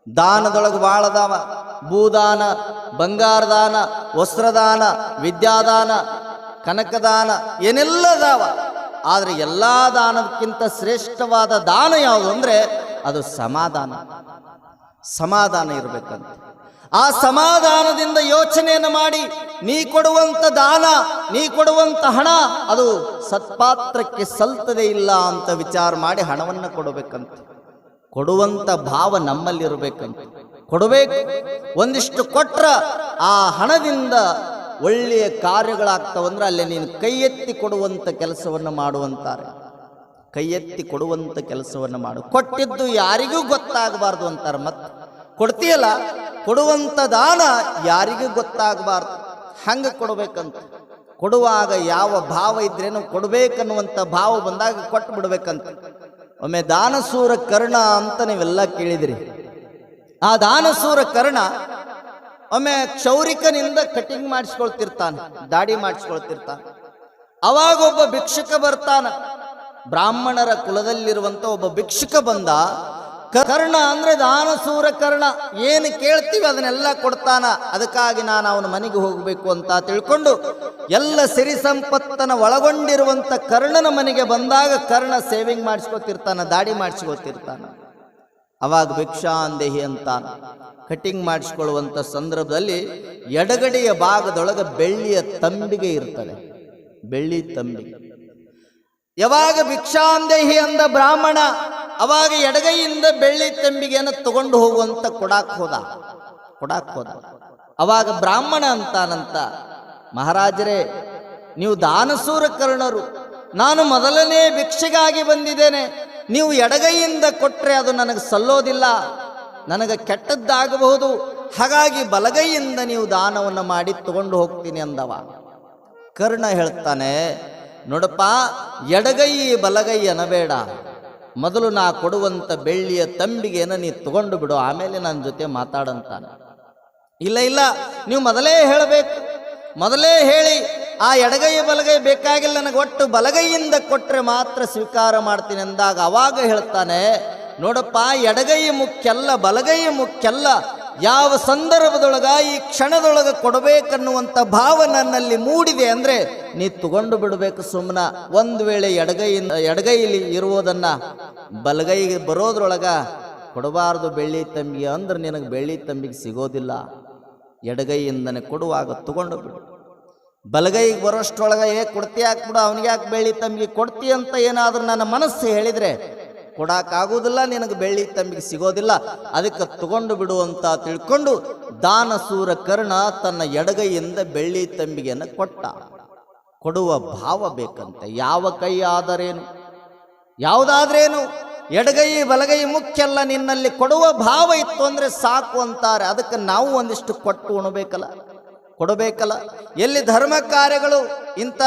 ದಾನದೊಳಗೆ ಭಾಳ ಅದಾವ. ಭೂದಾನ, ಬಂಗಾರದಾನ, ವಸ್ತ್ರದಾನ, ವಿದ್ಯಾದಾನ, ಕನಕದಾನ, ಏನೆಲ್ಲ ಅದಾವ. ಆದರೆ ಎಲ್ಲ ದಾನಕ್ಕಿಂತ ಶ್ರೇಷ್ಠವಾದ ದಾನ ಯಾವುದು ಅಂದರೆ ಅದು ಸಮಾಧಾನ ಇರಬೇಕಂತ. ಆ ಸಮಾಧಾನದಿಂದ ಯೋಚನೆಯನ್ನು ಮಾಡಿ ನೀ ಕೊಡುವಂಥ ದಾನ, ನೀ ಕೊಡುವಂಥ ಹಣ ಅದು ಸತ್ಪಾತ್ರಕ್ಕೆ ಸಲ್ತದೆ ಇಲ್ಲ ಅಂತ ವಿಚಾರ ಮಾಡಿ ಹಣವನ್ನು ಕೊಡಬೇಕಂತ. ಕೊಡುವಂಥ ಭಾವ ನಮ್ಮಲ್ಲಿರಬೇಕಂತ. ಕೊಡಬೇಕು. ಒಂದಿಷ್ಟು ಕೊಟ್ರ ಆ ಹಣದಿಂದ ಒಳ್ಳೆಯ ಕಾರ್ಯಗಳಾಗ್ತವಂದ್ರೆ ಅಲ್ಲೇ ನೀನು ಕೈ ಎತ್ತಿ ಕೊಡುವಂಥ ಕೆಲಸವನ್ನು ಮಾಡುವಂತಾರೆ. ಕೈ ಎತ್ತಿ ಕೊಡುವಂಥ ಕೆಲಸವನ್ನು ಮಾಡು. ಕೊಟ್ಟಿದ್ದು ಯಾರಿಗೂ ಗೊತ್ತಾಗಬಾರ್ದು ಅಂತಾರೆ. ಮತ್ತೆ ಕೊಡ್ತೀಯಲ್ಲ, ಕೊಡುವಂಥ ದಾನ ಯಾರಿಗೂ ಗೊತ್ತಾಗಬಾರ್ದು, ಹಂಗೆ ಕೊಡಬೇಕಂತ. ಕೊಡುವಾಗ ಯಾವ ಭಾವ ಇದ್ರೇನು ಕೊಡಬೇಕನ್ನುವಂಥ ಭಾವ ಬಂದಾಗ ಕೊಟ್ಟು ಬಿಡ್ಬೇಕಂತ. ಒಮ್ಮೆ ದಾನಸೂರ ಕರ್ಣ ಅಂತ ನೀವೆಲ್ಲ ಕೇಳಿದಿರಿ. ಆ ದಾನಸೂರ ಕರ್ಣ ಒಮ್ಮೆ ಕ್ಷೌರಿಕನಿಂದ ಕಟಿಂಗ್ ಮಾಡಿಸ್ಕೊಳ್ತಿರ್ತಾನೆ, ದಾಡಿ ಮಾಡಿಸ್ಕೊಳ್ತಿರ್ತಾನೆ. ಅವಾಗ ಒಬ್ಬ ಭಿಕ್ಷುಕ ಬರ್ತಾನ, ಬ್ರಾಹ್ಮಣರ ಕುಲದಲ್ಲಿರುವಂತ ಒಬ್ಬ ಭಿಕ್ಷುಕ ಬಂದ. ಕರ್ಣ ಅಂದ್ರೆ ದಾನಸೂರ ಕರ್ಣ, ಏನು ಕೇಳ್ತೀವಿ ಅದನ್ನೆಲ್ಲ ಕೊಡ್ತಾನ. ಅದಕ್ಕಾಗಿ ನಾನು ಅವನ ಮನೆಗೆ ಹೋಗಬೇಕು ಅಂತ ತಿಳ್ಕೊಂಡು ಎಲ್ಲ ಸಿರಿ ಸಂಪತ್ತನ ಒಳಗೊಂಡಿರುವಂತ ಕರ್ಣನ ಮನೆಗೆ ಬಂದಾಗ ಕರ್ಣ ಸೇವಿಂಗ್ ಮಾಡಿಸ್ಕೊತಿರ್ತಾನ, ದಾಡಿ ಮಾಡಿಸ್ಕೊತಿರ್ತಾನ. ಅವಾಗ ಭಿಕ್ಷಾಂದೇಹಿ ಅಂತ ಕಟಿಂಗ್ ಮಾಡಿಸ್ಕೊಳ್ಳುವಂತ ಸಂದರ್ಭದಲ್ಲಿ ಎಡಗಡೆಯ ಭಾಗದೊಳಗೆ ಬೆಳ್ಳಿಯ ತಂಬಿಗೆ ಇರ್ತದೆ, ಬೆಳ್ಳಿ ತಂಬಿಗೆ. ಯಾವಾಗ ಭಿಕ್ಷಾಂದೇಹಿ ಅಂದ ಬ್ರಾಹ್ಮಣ, ಅವಾಗ ಎಡಗೈಯಿಂದ ಬೆಳ್ಳಿ ತಂಬಿಗೆಯನ್ನು ತಗೊಂಡು ಹೋಗುವಂತ ಕೊಡಾಕ್ ಹೋದ. ಅವಾಗ ಬ್ರಾಹ್ಮಣ ಅಂತಾನಂತ, ಮಹಾರಾಜರೇ ನೀವು ದಾನಸೂರ ಕರ್ಣರು, ನಾನು ಮೊದಲನೇ ಭಿಕ್ಷೆಗಾಗಿ ಬಂದಿದ್ದೇನೆ. ನೀವು ಎಡಗೈಯಿಂದ ಕೊಟ್ರೆ ಅದು ನನಗೆ ಸಲ್ಲೋದಿಲ್ಲ, ನನಗೆ ಕೆಟ್ಟದ್ದಾಗಬಹುದು. ಹಾಗಾಗಿ ಬಲಗೈಯಿಂದ ನೀವು ದಾನವನ್ನು ಮಾಡಿ ತಗೊಂಡು ಹೋಗ್ತೀನಿ ಅಂದವ. ಕರ್ಣ ಹೇಳ್ತಾನೆ, ನೋಡಪ್ಪ, ಎಡಗೈ ಬಲಗೈ ಅನ್ನಬೇಡ, ಮೊದಲು ನಾ ಕೊಡುವಂತ ಬೆಳ್ಳಿಯ ತಂಬಿಗೆಯನ್ನು ನೀ ತಗೊಂಡು ಬಿಡು, ಆಮೇಲೆ ನನ್ನ ಜೊತೆ ಮಾತಾಡಂತಾನೆ. ಇಲ್ಲ, ನೀವು ಮೊದಲೇ ಹೇಳಬೇಕು, ಮೊದಲೇ ಹೇಳಿ ಆ ಎಡಗೈ ಬಲಗೈ ಬೇಕಾಗಿಲ್ಲ, ನನಗೆ ಒಟ್ಟು ಬಲಗೈಯಿಂದ ಕೊಟ್ಟರೆ ಮಾತ್ರ ಸ್ವೀಕಾರ ಮಾಡ್ತೀನಿ ಅಂದಾಗ ಅವಾಗ ಹೇಳ್ತಾನೆ, ನೋಡಪ್ಪ, ಎಡಗೈ ಮುಖ್ಯಲ್ಲ, ಬಲಗೈ ಮುಖ್ಯಲ್ಲ. ಯಾವ ಸಂದರ್ಭದೊಳಗ ಈ ಕ್ಷಣದೊಳಗ ಕೊಡಬೇಕನ್ನುವಂಥ ಭಾವ ನನ್ನಲ್ಲಿ ಮೂಡಿದೆ ಅಂದ್ರೆ ನೀ ತಗೊಂಡು ಬಿಡಬೇಕು ಸುಮ್ಮನ. ಒಂದು ವೇಳೆ ಎಡಗೈಲಿ ಇರುವುದನ್ನ ಬಲಗೈಗೆ ಬರೋದ್ರೊಳಗ ಕೊಡಬಾರ್ದು ಬೆಳ್ಳಿ ತಂಬಿಗೆ ಅಂದ್ರೆ ನಿನಗೆ ಬೆಳ್ಳಿ ತಂಬಿಗೆ ಸಿಗೋದಿಲ್ಲ. ಎಡಗೈಯಿಂದನೇ ಕೊಡುವಾಗ ತಗೊಂಡು ಬಿಡು. ಬಲಗೈಗೆ ಬರೋಷ್ಟೊಳಗ ಕೊಡ್ತಿ ಹಾಕ್ಬಿಡು, ಅವನಿಗೆ ಯಾಕೆ ಬೆಳ್ಳಿ ತಂಬಿಗೆ ಕೊಡ್ತಿ ಅಂತ ಏನಾದ್ರೂ ನನ್ನ ಮನಸ್ಸು ಹೇಳಿದ್ರೆ ಕೊಡಕ್ಕಾಗುವುದಿಲ್ಲ, ನಿನಗೆ ಬೆಳ್ಳಿ ತಂಬಿಗೆ ಸಿಗೋದಿಲ್ಲ, ಅದಕ್ಕೆ ತಗೊಂಡು ಬಿಡು ಅಂತ ತಿಳ್ಕೊಂಡು ದಾನಸೂರ ಕರ್ಣ ತನ್ನ ಎಡಗೈಯಿಂದ ಬೆಳ್ಳಿ ತಂಬಿಗೆಯನ್ನು ಕೊಟ್ಟ. ಕೊಡುವ ಭಾವ ಬೇಕಂತೆ. ಯಾವ ಕೈ ಆದರೇನು, ಯಾವುದಾದ್ರೇನು, ಎಡಗೈ ಬಲಗೈ ಮುಖ್ಯ ಅಲ್ಲ, ನಿನ್ನಲ್ಲಿ ಕೊಡುವ ಭಾವ ಇತ್ತು ಅಂದ್ರೆ ಸಾಕು ಅಂತಾರೆ. ಅದಕ್ಕೆ ನಾವು ಒಂದಿಷ್ಟು ಕೊಟ್ಟು ಕೊಡಬೇಕಲ್ಲ. ಎಲ್ಲಿ ಧರ್ಮ ಕಾರ್ಯಗಳು, ಇಂಥ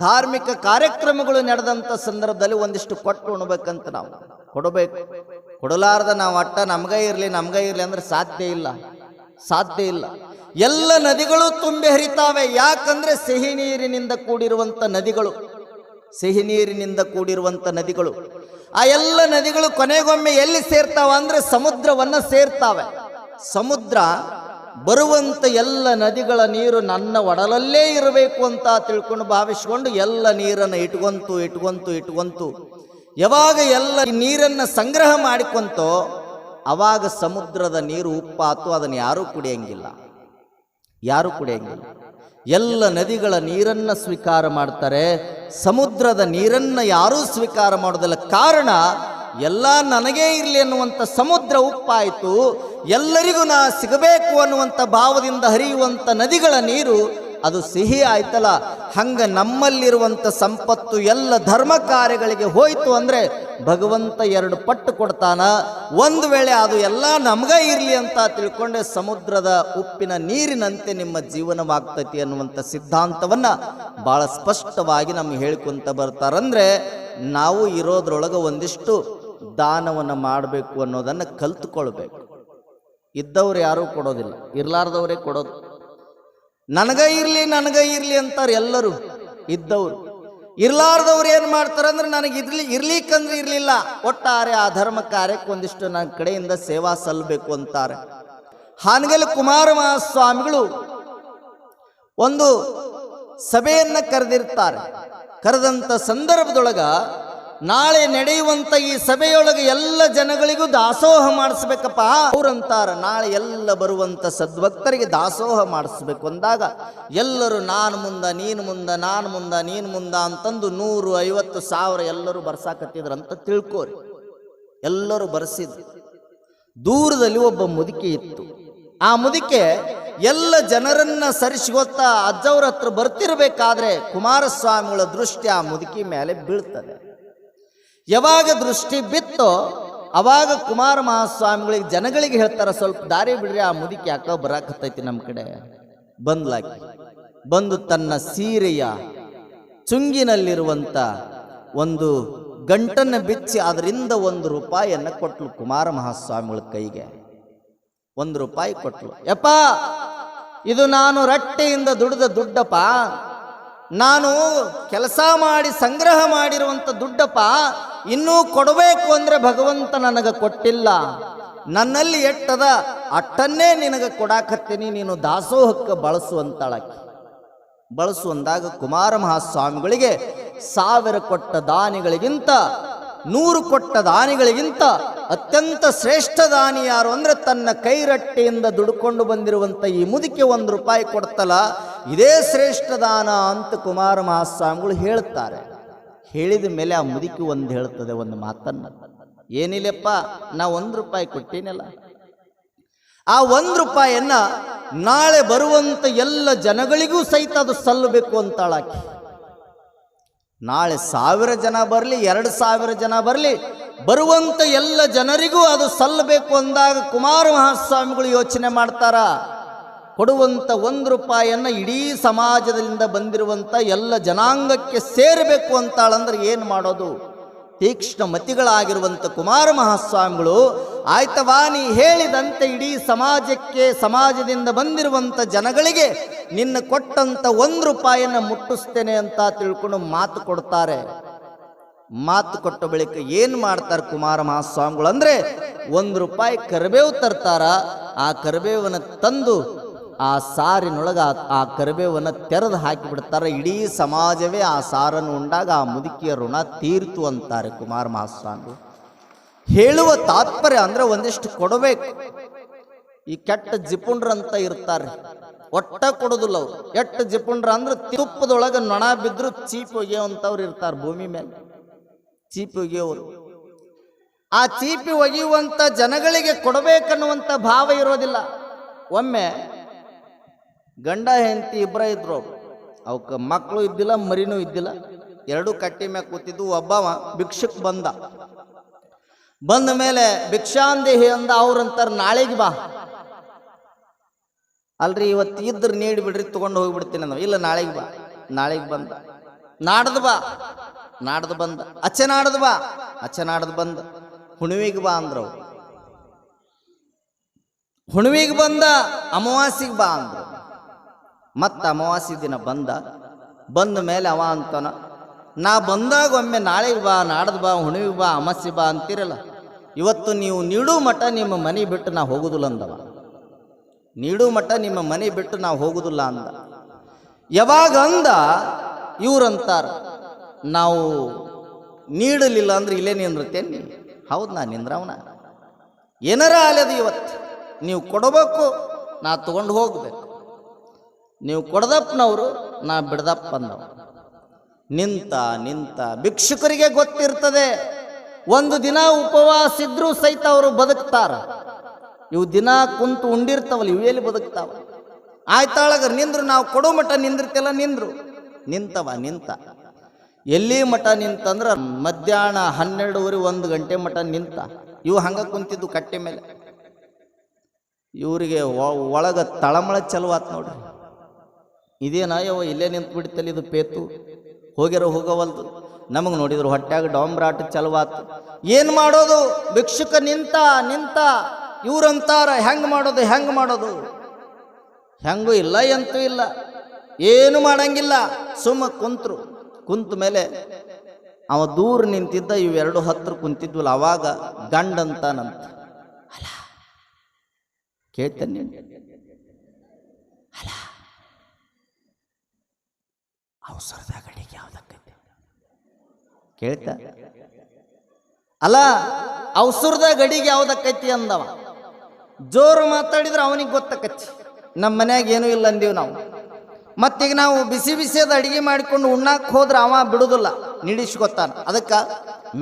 ಧಾರ್ಮಿಕ ಕಾರ್ಯಕ್ರಮಗಳು ನಡೆದಂಥ ಸಂದರ್ಭದಲ್ಲಿ ಒಂದಿಷ್ಟು ಕೊಟ್ಟು ಉಣ್ಬೇಕಂತ ನಾವು ಕೊಡಬೇಕು. ಕೊಡಲಾರ್ದ ನಾವು ಅಟ್ಟ ನಮ್ಗೈ ಇರಲಿ ಅಂದ್ರೆ ಸಾಧ್ಯ ಇಲ್ಲ. ಎಲ್ಲ ನದಿಗಳು ತುಂಬಿ ಹರಿತಾವೆ. ಯಾಕಂದ್ರೆ ಸಿಹಿ ನೀರಿನಿಂದ ಕೂಡಿರುವಂತ ನದಿಗಳು, ಆ ಎಲ್ಲ ನದಿಗಳು ಕೊನೆಗೊಮ್ಮೆ ಎಲ್ಲಿ ಸೇರ್ತಾವ ಅಂದ್ರೆ ಸಮುದ್ರವನ್ನ ಸೇರ್ತಾವೆ. ಸಮುದ್ರ ಬರುವಂತ ಎಲ್ಲ ನದಿಗಳ ನೀರು ನನ್ನ ಒಡಲಲ್ಲೇ ಇರಬೇಕು ಅಂತ ತಿಳ್ಕೊಂಡು ಭಾವಿಸ್ಕೊಂಡು ಎಲ್ಲ ನೀರನ್ನು ಇಟ್ಕೊಂತು ಯಾವಾಗ ಎಲ್ಲ ನೀರನ್ನು ಸಂಗ್ರಹ ಮಾಡಿಕೊಂತೋ ಅವಾಗ ಸಮುದ್ರದ ನೀರು ಉಪ್ಪಾತು. ಅದನ್ನು ಯಾರೂ ಕುಡಿಯಂಗಿಲ್ಲ. ಎಲ್ಲ ನದಿಗಳ ನೀರನ್ನ ಸ್ವೀಕಾರ ಮಾಡ್ತಾರೆ, ಸಮುದ್ರದ ನೀರನ್ನ ಯಾರೂ ಸ್ವೀಕಾರ ಮಾಡೋದಿಲ್ಲ. ಕಾರಣ ಎಲ್ಲ ನನಗೇ ಇರಲಿ ಅನ್ನುವಂಥ ಸಮುದ್ರ ಉಪ್ಪಾಯಿತು. ಎಲ್ಲರಿಗೂ ನಾ ಸಿಗಬೇಕು ಅನ್ನುವಂಥ ಭಾವದಿಂದ ಹರಿಯುವಂಥ ನದಿಗಳ ನೀರು ಅದು ಸಿಹಿ ಆಯ್ತಲ್ಲ. ಹಂಗ ನಮ್ಮಲ್ಲಿರುವಂಥ ಸಂಪತ್ತು ಎಲ್ಲ ಧರ್ಮ ಕಾರ್ಯಗಳಿಗೆ ಹೋಯ್ತು ಅಂದ್ರೆ ಭಗವಂತ 2 ಪಟ್ಟು ಕೊಡ್ತಾನ. ಒಂದು ವೇಳೆ ಅದು ಎಲ್ಲ ನಮಗ ಇರಲಿ ಅಂತ ತಿಳ್ಕೊಂಡೆ ಸಮುದ್ರದ ಉಪ್ಪಿನ ನೀರಿನಂತೆ ನಿಮ್ಮ ಜೀವನವಾಗ್ತೈತಿ ಅನ್ನುವಂಥ ಸಿದ್ಧಾಂತವನ್ನ ಬಹಳ ಸ್ಪಷ್ಟವಾಗಿ ನಮ್ಗೆ ಹೇಳ್ಕೊಂತ ಬರ್ತಾರಂದ್ರೆ ನಾವು ಇರೋದ್ರೊಳಗೆ ಒಂದಿಷ್ಟು ದಾನವನ್ನು ಮಾಡಬೇಕು ಅನ್ನೋದನ್ನು ಕಲ್ತ್ಕೊಳ್ಬೇಕು. ಇದ್ದವ್ರು ಯಾರೂ ಕೊಡೋದಿಲ್ಲ, ಇರ್ಲಾರ್ದವರೇ ಕೊಡೋದು. ನನಗ ಇರ್ಲಿ ಅಂತಾರೆ ಎಲ್ಲರೂ. ಇದ್ದವ್ರು ಇರ್ಲಾರ್ದವ್ರು ಏನು ಮಾಡ್ತಾರೆ ಅಂದ್ರೆ ನನಗೆ ಇರ್ಲಿಕ್ಕಂದ್ರೆ ಇರ್ಲಿಲ್ಲ, ಒಟ್ಟಾರೆ ಆ ಧರ್ಮ ಕಾರ್ಯಕ್ಕೆ ಒಂದಿಷ್ಟು ನನ್ನ ಕಡೆಯಿಂದ ಸೇವಾ ಸಲ್ಲಬೇಕು ಅಂತಾರೆ. ಹಾನಗಲ್ ಕುಮಾರ ಮಹಾಸ್ವಾಮಿಗಳು ಒಂದು ಸಭೆಯನ್ನ ಕರೆದಿರ್ತಾರೆ. ಕರೆದಂತ ಸಂದರ್ಭದೊಳಗ ನಾಳೆ ನಡೆಯುವಂತ ಈ ಸಭೆಯೊಳಗೆ ಎಲ್ಲ ಜನಗಳಿಗೂ ದಾಸೋಹ ಮಾಡಿಸ್ಬೇಕಪ್ಪ ಅವ್ರಂತಾರ. ನಾಳೆ ಎಲ್ಲ ಬರುವಂತ ಸದ್ಭಕ್ತರಿಗೆ ದಾಸೋಹ ಮಾಡಿಸ್ಬೇಕು ಅಂದಾಗ ಎಲ್ಲರೂ ನಾನು ಮುಂದ ನೀನು ಮುಂದ ಅಂತಂದು 150,000 ಎಲ್ಲರೂ ಬರ್ಸಾಕತ್ತಿದ್ರಂತ ತಿಳ್ಕೋರಿ. ಎಲ್ಲರೂ ಬರ್ಸಿದ್ರು. ದೂರದಲ್ಲಿ ಒಬ್ಬ ಮುದುಕಿ ಇತ್ತು. ಆ ಮುದುಕೆ ಎಲ್ಲ ಜನರನ್ನ ಸರಿಸಿಗೊತ್ತಾ ಅಜ್ಜವ್ರ ಹತ್ರ ಬರ್ತಿರ್ಬೇಕಾದ್ರೆ ಕುಮಾರಸ್ವಾಮಿಗಳ ದೃಷ್ಟಿ ಆ ಮುದುಕಿ ಮೇಲೆ ಬೀಳ್ತದೆ. ಯಾವಾಗ ದೃಷ್ಟಿ ಬಿತ್ತೋ ಅವಾಗ ಕುಮಾರ ಮಹಾಸ್ವಾಮಿಗಳಿಗೆ ಜನಗಳಿಗೆ ಹೇಳ್ತಾರ, ಸ್ವಲ್ಪ ದಾರಿ ಬಿಡ್ರಿ, ಆ ಮುದುಕಿ ಯಾಕೋ ಬರಾಕತ್ತೈತಿ ನಮ್ಮ ಕಡೆ. ಬಂದು ತನ್ನ ಸೀರೆಯ ಚುಂಗಿನಲ್ಲಿರುವಂತ ಒಂದು ಗಂಟನ್ನು ಬಿಚ್ಚಿ ಅದರಿಂದ 1 ರೂಪಾಯಿಯನ್ನ ಕೊಟ್ಲು ಕುಮಾರ ಮಹಾಸ್ವಾಮಿಗಳ ಕೈಗೆ. 1 ರೂಪಾಯಿ ಕೊಟ್ಲು. ಯಪ್ಪ, ಇದು ನಾನು ರಟ್ಟೆಯಿಂದ ದುಡಿದ ದುಡ್ಡಪ್ಪ, ನಾನು ಕೆಲಸ ಮಾಡಿ ಸಂಗ್ರಹ ಮಾಡಿರುವಂಥ ದುಡ್ಡಪ್ಪ, ಇನ್ನೂ ಕೊಡಬೇಕು ಅಂದರೆ ಭಗವಂತ ನನಗೆ ಕೊಟ್ಟಿಲ್ಲ. ನನ್ನಲ್ಲಿ ಎಟ್ಟದ ಅಟ್ಟನ್ನೇ ನಿನಗೆ ಕೊಡಾಕತ್ತೀನಿ, ನೀನು ದಾಸೋಹಕ್ಕೆ ಬಳಸುವಂತಾಳಕ್ಕೆ. ಬಳಸುವಂದಾಗ ಕುಮಾರ ಮಹಾಸ್ವಾಮಿಗಳಿಗೆ 1000 ಕೊಟ್ಟ ದಾನಿಗಳಿಗಿಂತ 100 ಕೊಟ್ಟ ದಾನಿಗಳಿಗಿಂತ ಅತ್ಯಂತ ಶ್ರೇಷ್ಠ ದಾನಿ ಯಾರು ಅಂದರೆ ತನ್ನ ಕೈರಟ್ಟೆಯಿಂದ ದುಡ್ಕೊಂಡು ಬಂದಿರುವಂಥ ಈ ಮುದುಕೆ 1 ರೂಪಾಯಿ ಕೊಡ್ತಲ್ಲ, ಇದೇ ಶ್ರೇಷ್ಠ ದಾನ ಅಂತ ಕುಮಾರ ಮಹಾಸ್ವಾಮಿಗಳು ಹೇಳ್ತಾರೆ. ಹೇಳಿದ ಮೇಲೆ ಆ ಮುದುಕಿ ಹೇಳ್ತದೆ ಒಂದು ಮಾತನ್ನ, ಏನಿಲ್ಲಪ್ಪ, ನಾ 1 ರೂಪಾಯಿ ಕೊಟ್ಟೇನಲ್ಲ, ಆ 1 ರೂಪಾಯಿಯನ್ನ ನಾಳೆ ಬರುವಂತ ಎಲ್ಲ ಜನಗಳಿಗೂ ಸಹಿತ ಅದು ಸಲ್ಲಬೇಕು ಅಂತಾಳಾಕಿ. ನಾಳೆ 1000 ಜನ ಬರಲಿ, 2000 ಜನ ಬರಲಿ, ಬರುವಂತ ಎಲ್ಲ ಜನರಿಗೂ ಅದು ಸಲ್ಲಬೇಕು ಅಂದಾಗ ಕುಮಾರ ಮಹಾಸ್ವಾಮಿಗಳು ಯೋಚನೆ ಮಾಡ್ತಾರ, ಕೊಡುವಂತ 1 ರೂಪಾಯಿಯನ್ನ ಇಡೀ ಸಮಾಜದಿಂದ ಬಂದಿರುವಂತ ಎಲ್ಲ ಜನಾಂಗಕ್ಕೆ ಸೇರಬೇಕು ಅಂತಾಳಂದ್ರೆ ಏನು ಮಾಡೋದು? ತೀಕ್ಷ್ಣ ಮತಿಗಳಾಗಿರುವಂಥ ಕುಮಾರ ಮಹಾಸ್ವಾಮಿಗಳು, ಆಯ್ತವಾ, ನೀ ಹೇಳಿದಂತೆ ಇಡೀ ಸಮಾಜಕ್ಕೆ, ಸಮಾಜದಿಂದ ಬಂದಿರುವಂಥ ಜನಗಳಿಗೆ ನಿನ್ನ ಕೊಟ್ಟಂತ 1 ರೂಪಾಯಿಯನ್ನು ಮುಟ್ಟಿಸ್ತೇನೆ ಅಂತ ತಿಳ್ಕೊಂಡು ಮಾತು ಕೊಡ್ತಾರೆ. ಮಾತು ಕೊಟ್ಟ ಬಳಿಕ ಏನು ಮಾಡ್ತಾರೆ ಕುಮಾರ ಮಹಾಸ್ವಾಮಿಗಳು ಅಂದರೆ 1 ರೂಪಾಯಿ ಕರಿಬೇವು ತರ್ತಾರ. ಆ ಕರಿಬೇವನ್ನ ತಂದು ಆ ಸಾರಿನೊಳಗೆ ಆ ಕರಿಬೇವನ್ನು ತೆರೆದು ಹಾಕಿಬಿಡ್ತಾರೆ. ಇಡೀ ಸಮಾಜವೇ ಆ ಸಾರನ್ನು ಉಂಡಾಗ ಆ ಮುದುಕಿಯ ಋಣ ತೀರ್ತು ಅಂತಾರೆ ಕುಮಾರ ಮಹಾಸ್ವಾಮಿಗಳು. ಹೇಳುವ ತಾತ್ಪರ್ಯ ಅಂದರೆ ಒಂದಿಷ್ಟು ಕೊಡಬೇಕು. ಈ ಕೆಟ್ಟ ಜಿಪುಂಡ್ರಂತ ಇರ್ತಾರೆ, ಒಟ್ಟ ಕೊಡೋದಿಲ್ಲ ಅವ್ರು. ಎಟ್ಟು ಜಿಪುಂಡ್ರ ಅಂದ್ರೆ ತುಪ್ಪದೊಳಗೆ ನೊಣ ಬಿದ್ದರೂ ಚೀಪ್ ಒಗೆಯುವಂಥವ್ರು ಇರ್ತಾರೆ ಭೂಮಿ ಮೇಲೆ, ಚೀಪಿ ಒಗೆಯೋರು. ಆ ಚೀಪಿ ಒಗೆಯುವಂಥ ಜನಗಳಿಗೆ ಕೊಡಬೇಕನ್ನುವಂಥ ಭಾವ ಇರೋದಿಲ್ಲ. ಒಮ್ಮೆ ಗಂಡ ಹೆಂಡತಿ ಇಬ್ಬರ ಇದ್ರು, ಅವಕ್ಕೆ ಮಕ್ಕಳು ಇದ್ದಿಲ್ಲ, ಮರಿನೂ ಇದ್ದಿಲ್ಲ, 2 ಕಟ್ಟಿ ಮ್ಯಾಗ ಕೂತಿದ್ದು. ಒಬ್ಬವ ಭಿಕ್ಷಕ್ ಬಂದ ಮೇಲೆ ಭಿಕ್ಷಾಂದೇಹಿ ಅಂದ. ಅವ್ರಂತಾರೆ ನಾಳೆಗೆ ಬಾ. ಅಲ್ರಿ ಇವತ್ತು ಇದ್ರ ನೀಡಿ ಬಿಡ್ರಿ, ತಗೊಂಡು ಹೋಗಿಬಿಡ್ತೀನಿ ಅಂದ. ಇಲ್ಲ ನಾಳೆಗೆ ಬಾ. ನಾಳೆಗೆ ಬಂದ. ನಾಡ್ದು ಬಾ. ನಾಡ್ದು ಬಂದ. ಅಚ್ಚೆ ನಾಡ್ದು ಬಾ. ಅಚ್ಚೆ ನಾಡ್ದು ಬಂದ. ಹುಣ್ಣಿಮೆಗೆ ಬಾ ಅಂದ್ರು. ಹುಣ್ಣಿಮೆಗೆ ಬಂದ. ಅಮಾವಾಸ್ಯೆಗೆ ಬಾ ಅಂದ್ರು. ಮತ್ತೆ ಅಮಾವಾಸ್ಯೆ ದಿನ ಬಂದ ಮೇಲೆ ಅವ ಅಂತಾನ, ನಾ ಬಂದಾಗ ಒಮ್ಮೆ ನಾಳೆಗೆ ಬಾ, ನಾಡ್ದು ಬಾ, ಹುಣ್ಣಿಮೆಗೆ ಬಾ, ಅಮಾವಾಸ್ಯೆ ಬಾ ಅಂತೀರಲ್ಲ, ಇವತ್ತು ನೀವು ನೀಡು ಮಠ ನಿಮ್ಮ ಮನೆ ಬಿಟ್ಟು ನಾ ಹೋಗುದಿಲ್ಲ ಅಂದವ. ನೀಡು ಮಠ ನಿಮ್ಮ ಮನೆ ಬಿಟ್ಟು ನಾವು ಹೋಗುದಿಲ್ಲ ಅಂದ. ಯಾವಾಗ ಅಂದ ಇವ್ರಂತಾರ, ನಾವು ನೀಡಲಿಲ್ಲ ಅಂದ್ರೆ ಇಲ್ಲೇ ನಿಂದ್ರತೇನೆ. ಹೌದು, ನಾ ನಿಂದ್ರವನ ಏನಾರ ಆಲದು. ಇವತ್ತು ನೀವು ಕೊಡಬೇಕು, ನಾ ತಗೊಂಡು ಹೋಗ್ಬೇಕು. ನೀವು ಕೊಡದಪ್ಪನವರು, ನಾ ಬಿಡದಪ್ಪ ಅಂದವ. ನಿಂತ ಭಿಕ್ಷುಕರಿಗೆ ಗೊತ್ತಿರ್ತದೆ, ಒಂದು ದಿನ ಉಪವಾಸ ಇದ್ರೂ ಸಹಿತ ಅವರು ಬದುಕ್ತಾರ. ಇವು ದಿನ ಕುಂತು ಉಂಡಿರ್ತಾವಲ್ಲ, ಇವೇಲಿ ಬದುಕ್ತಾವ. ಆಯ್ತಾಳಗ ನಿಂದ್ರು, ನಾವು ಕೊಡೋ ಮಠ ನಿಂದಿರ್ತಿಲ್ಲ. ನಿಂತ ಎಲ್ಲಿ ಮಠ ನಿಂತಂದ್ರೆ ಮಧ್ಯಾಹ್ನ 12:30 1 ಗಂಟೆ ಮಠ ನಿಂತ. ಇವು ಹಂಗ ಕುಂತಿದ್ದು ಕಟ್ಟೆ ಮೇಲೆ. ಇವರಿಗೆ ಒಳಗ ತಳಮಳ ಚಲುವಾತ್ ನೋಡ್ರಿ. ಇದೇನ ಯವ ಇಲ್ಲೇ ನಿಂತು ಬಿಡ್ತಲ್ಲ, ಇದು ಪೇತು ಹೋಗವಲ್ದು. ನಮಗೆ ನೋಡಿದ್ರು ಹೊಟ್ಯಾಗ ಡಾಂಬ್ರಾಟ ಚಲುವಾತ್. ಏನು ಮಾಡೋದು? ಭಿಕ್ಷುಕ ನಿಂತ ಇವ್ರಂತಾರ, ಹೆಂಗೆ ಮಾಡೋದು? ಹೆಂಗೂ ಇಲ್ಲ, ಎಂತೂ ಇಲ್ಲ, ಏನು ಮಾಡಂಗಿಲ್ಲ. ಸುಮ್ಮ ಕುಂತ ಮೇಲೆ ಅವ ದೂರ ನಿಂತಿದ್ದ, ಇವೆರಡು ಹತ್ರ ಕುಂತಿದ್ವಲ್ಲ. ಅವಾಗ ಗಂಡಂತಾನಂತ, ಅಲ್ಲ ಕೇಳ್ತೇನೆ, ಅಲ್ಲ ಅವಸರದ ಗಡಿಗೆ ಯಾವ್ದಕ್ಕೈತಿ ಕೇಳ್ತ, ಅಲ್ಲ ಅವಸರದ ಗಡಿಗೆ ಯಾವ್ದಕ್ಕೈತಿ ಅಂದವ. ಜೋರು ಮಾತಾಡಿದ್ರೆ ಅವನಿಗೆ ಗೊತ್ತಕ್ಕೈತಿ. ನಮ್ಮ ಮನ್ಯಾಗ ಏನೂ ಇಲ್ಲ ಅಂದೀವಿ ನಾವು. ಮತ್ತೀಗ ನಾವು ಬಿಸಿದ ಅಡಿಗೆ ಮಾಡಿಕೊಂಡು ಉಣ್ಣಾಕ್ ಹೋದ್ರೆ ಅವ ಬಿಡುದಿಲ್ಲ, ನಿಡಿಸ್ಕೊತಾನ. ಅದಕ್ಕೆ